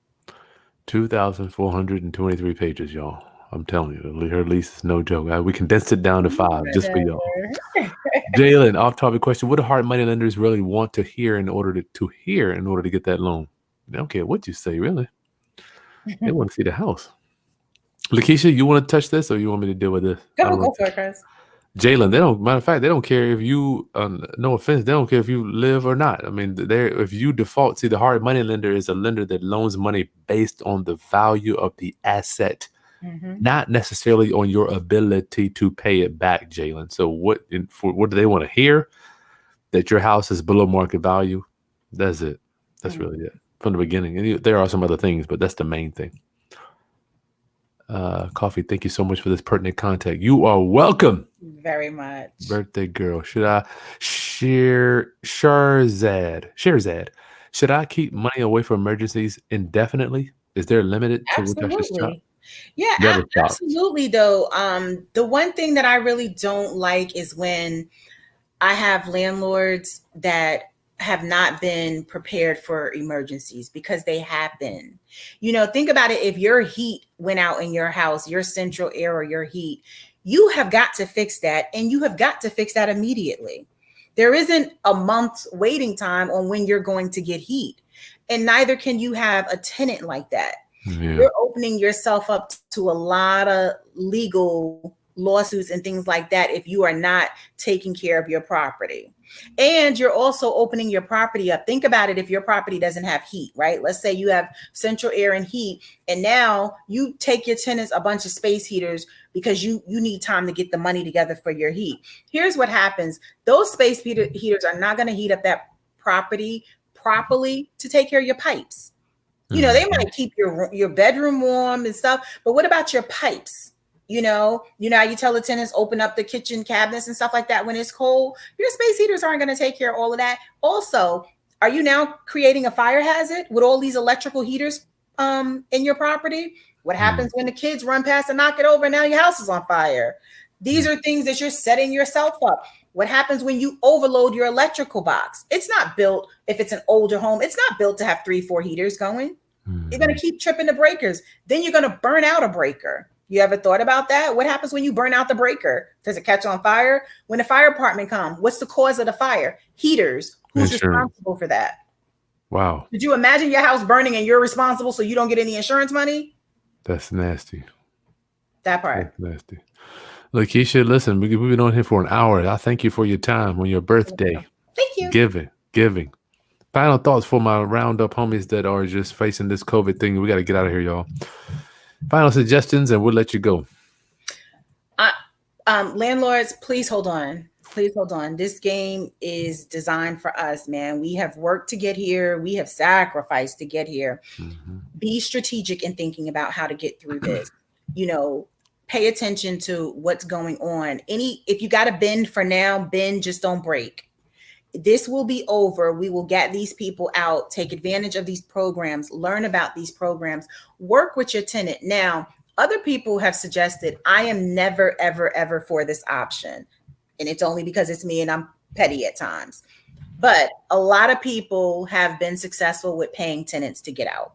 2,423 pages, y'all. I'm telling you, her lease is no joke. We condensed it down to 5 just for y'all. Jalen, off-topic question: what do hard money lenders really want to hear in order to get that loan? They don't care what you say, really. They want to see the house. Lakesha, you want to touch this, or you want me to deal with this? Go for it, Chris. Jalen, matter of fact, they don't care if you, no offense, they don't care if you live or not. I mean, if you default, see, the hard money lender is a lender that loans money based on the value of the asset, not necessarily on your ability to pay it back, Jalen. So what do they want to hear? That your house is below market value? That's it. That's really it from the beginning. And there are some other things, but that's the main thing. Coffee, thank you so much for this pertinent contact. You are welcome. very much. Birthday girl. Should I Sharzad? Should I keep money away for emergencies indefinitely? Is there a limit to which I should stop? Absolutely. Yeah, Never stop. absolutely though. The one thing that I really don't like is when I have landlords that have not been prepared for emergencies, because they happen. Think about it. If your heat went out in your house, your central air or your heat, you have got to fix that, and you have got to fix that immediately. There isn't a month's waiting time on when you're going to get heat, and neither can you have a tenant like that. Yeah. You're opening yourself up to a lot of legal lawsuits and things like that if you are not taking care of your property. And you're also opening your property up. Think about it. If your property doesn't have heat, right? Let's say you have central air and heat, and now you take your tenants a bunch of space heaters because you need time to get the money together for your heat. Here's what happens. Those space heaters are not going to heat up that property properly to take care of your pipes. They might keep your bedroom warm and stuff, but what about your pipes? How you tell the tenants open up the kitchen cabinets and stuff like that when it's cold. Your space heaters aren't going to take care of all of that. Also, are you now creating a fire hazard with all these electrical heaters in your property? What happens when the kids run past and knock it over and now your house is on fire? These are things that you're setting yourself up. What happens when you overload your electrical box? It's not built, if it's an older home, it's not built to have 3-4 heaters going. You're going to keep tripping the breakers. Then you're going to burn out a breaker. You ever thought about that? What happens when you burn out the breaker? Does it catch on fire? When the fire department comes, what's the cause of the fire? Heaters. Who's responsible for that? Wow. Did you imagine your house burning and you're responsible so you don't get any insurance money? That's nasty. That part. That's nasty. Lakesha, listen, we've been on here for an hour. I thank you for your time on your birthday. Thank you. Giving. Final thoughts for my roundup homies that are just facing this COVID thing. We got to get out of here, y'all. Final suggestions, and we'll let you go. Landlords, please hold on. Please hold on. This game is designed for us, man. We have worked to get here. We have sacrificed to get here. Be strategic in thinking about how to get through this. Pay attention to what's going on. If you got to bend for now, bend, just don't break. This will be over. We will get these people out, take advantage of these programs, learn about these programs, work with your tenant. Now, other people have suggested, I am never, ever, ever for this option. And it's only because it's me and I'm petty at times. But a lot of people have been successful with paying tenants to get out.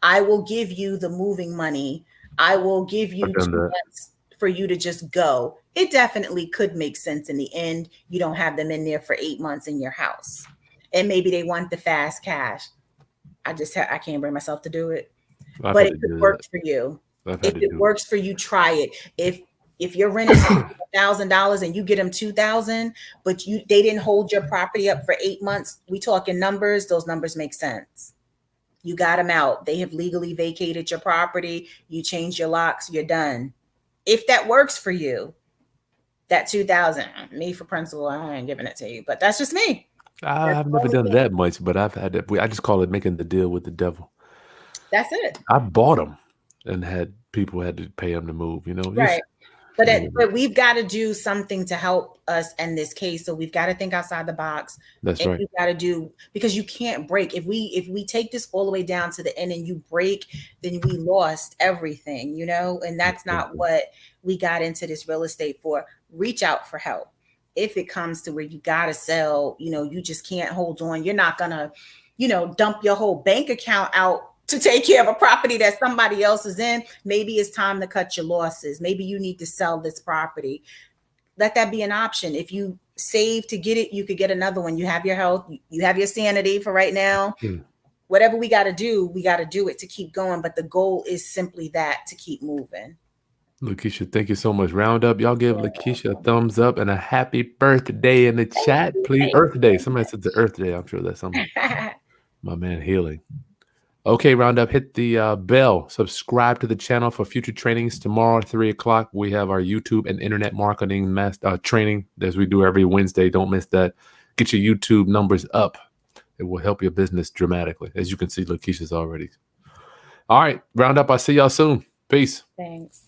I will give you the moving money. I will give you 2 months for you to just go. It definitely could make sense in the end. You don't have them in there for 8 months in your house. And maybe they want the fast cash. I can't bring myself to do it. But it could work for you. If it works for you, try it. If your rent is $1,000 and you get them $2,000, but they didn't hold your property up for 8 months, we talking numbers, those numbers make sense. You got them out. They have legally vacated your property. You change your locks, you're done. If that works for you, that $2,000, me for principal, I ain't giving it to you, but that's just me. I've never done that much, but I've had it. I just call it making the deal with the devil. That's it. I bought them and had people had to pay them to move, Right. But we've got to do something to help us in this case. So we've got to think outside the box. That's right. We've got to do, because you can't break. If we take this all the way down to the end and you break, then we lost everything, and that's not what we got into this real estate for. Reach out for help. If it comes to where you got to sell, you just can't hold on. You're not going to, dump your whole bank account out to take care of a property that somebody else is in. Maybe it's time to cut your losses. Maybe you need to sell this property. Let that be an option. If you save to get it, you could get another one. You have your health, you have your sanity for right now. Whatever we got to do it to keep going. But the goal is simply that, to keep moving. Lakesha, thank you so much. Round up. Y'all give Lakesha a thumbs up and a happy birthday in the chat, please. Earth Day. Somebody said the Earth Day. I'm sure that's something. My man Healing. Okay, Roundup, hit the bell. Subscribe to the channel for future trainings. Tomorrow at 3 o'clock, we have our YouTube and internet marketing training as we do every Wednesday. Don't miss that. Get your YouTube numbers up. It will help your business dramatically. As you can see, Lakesha's already. All right, Roundup, I'll see y'all soon. Peace. Thanks.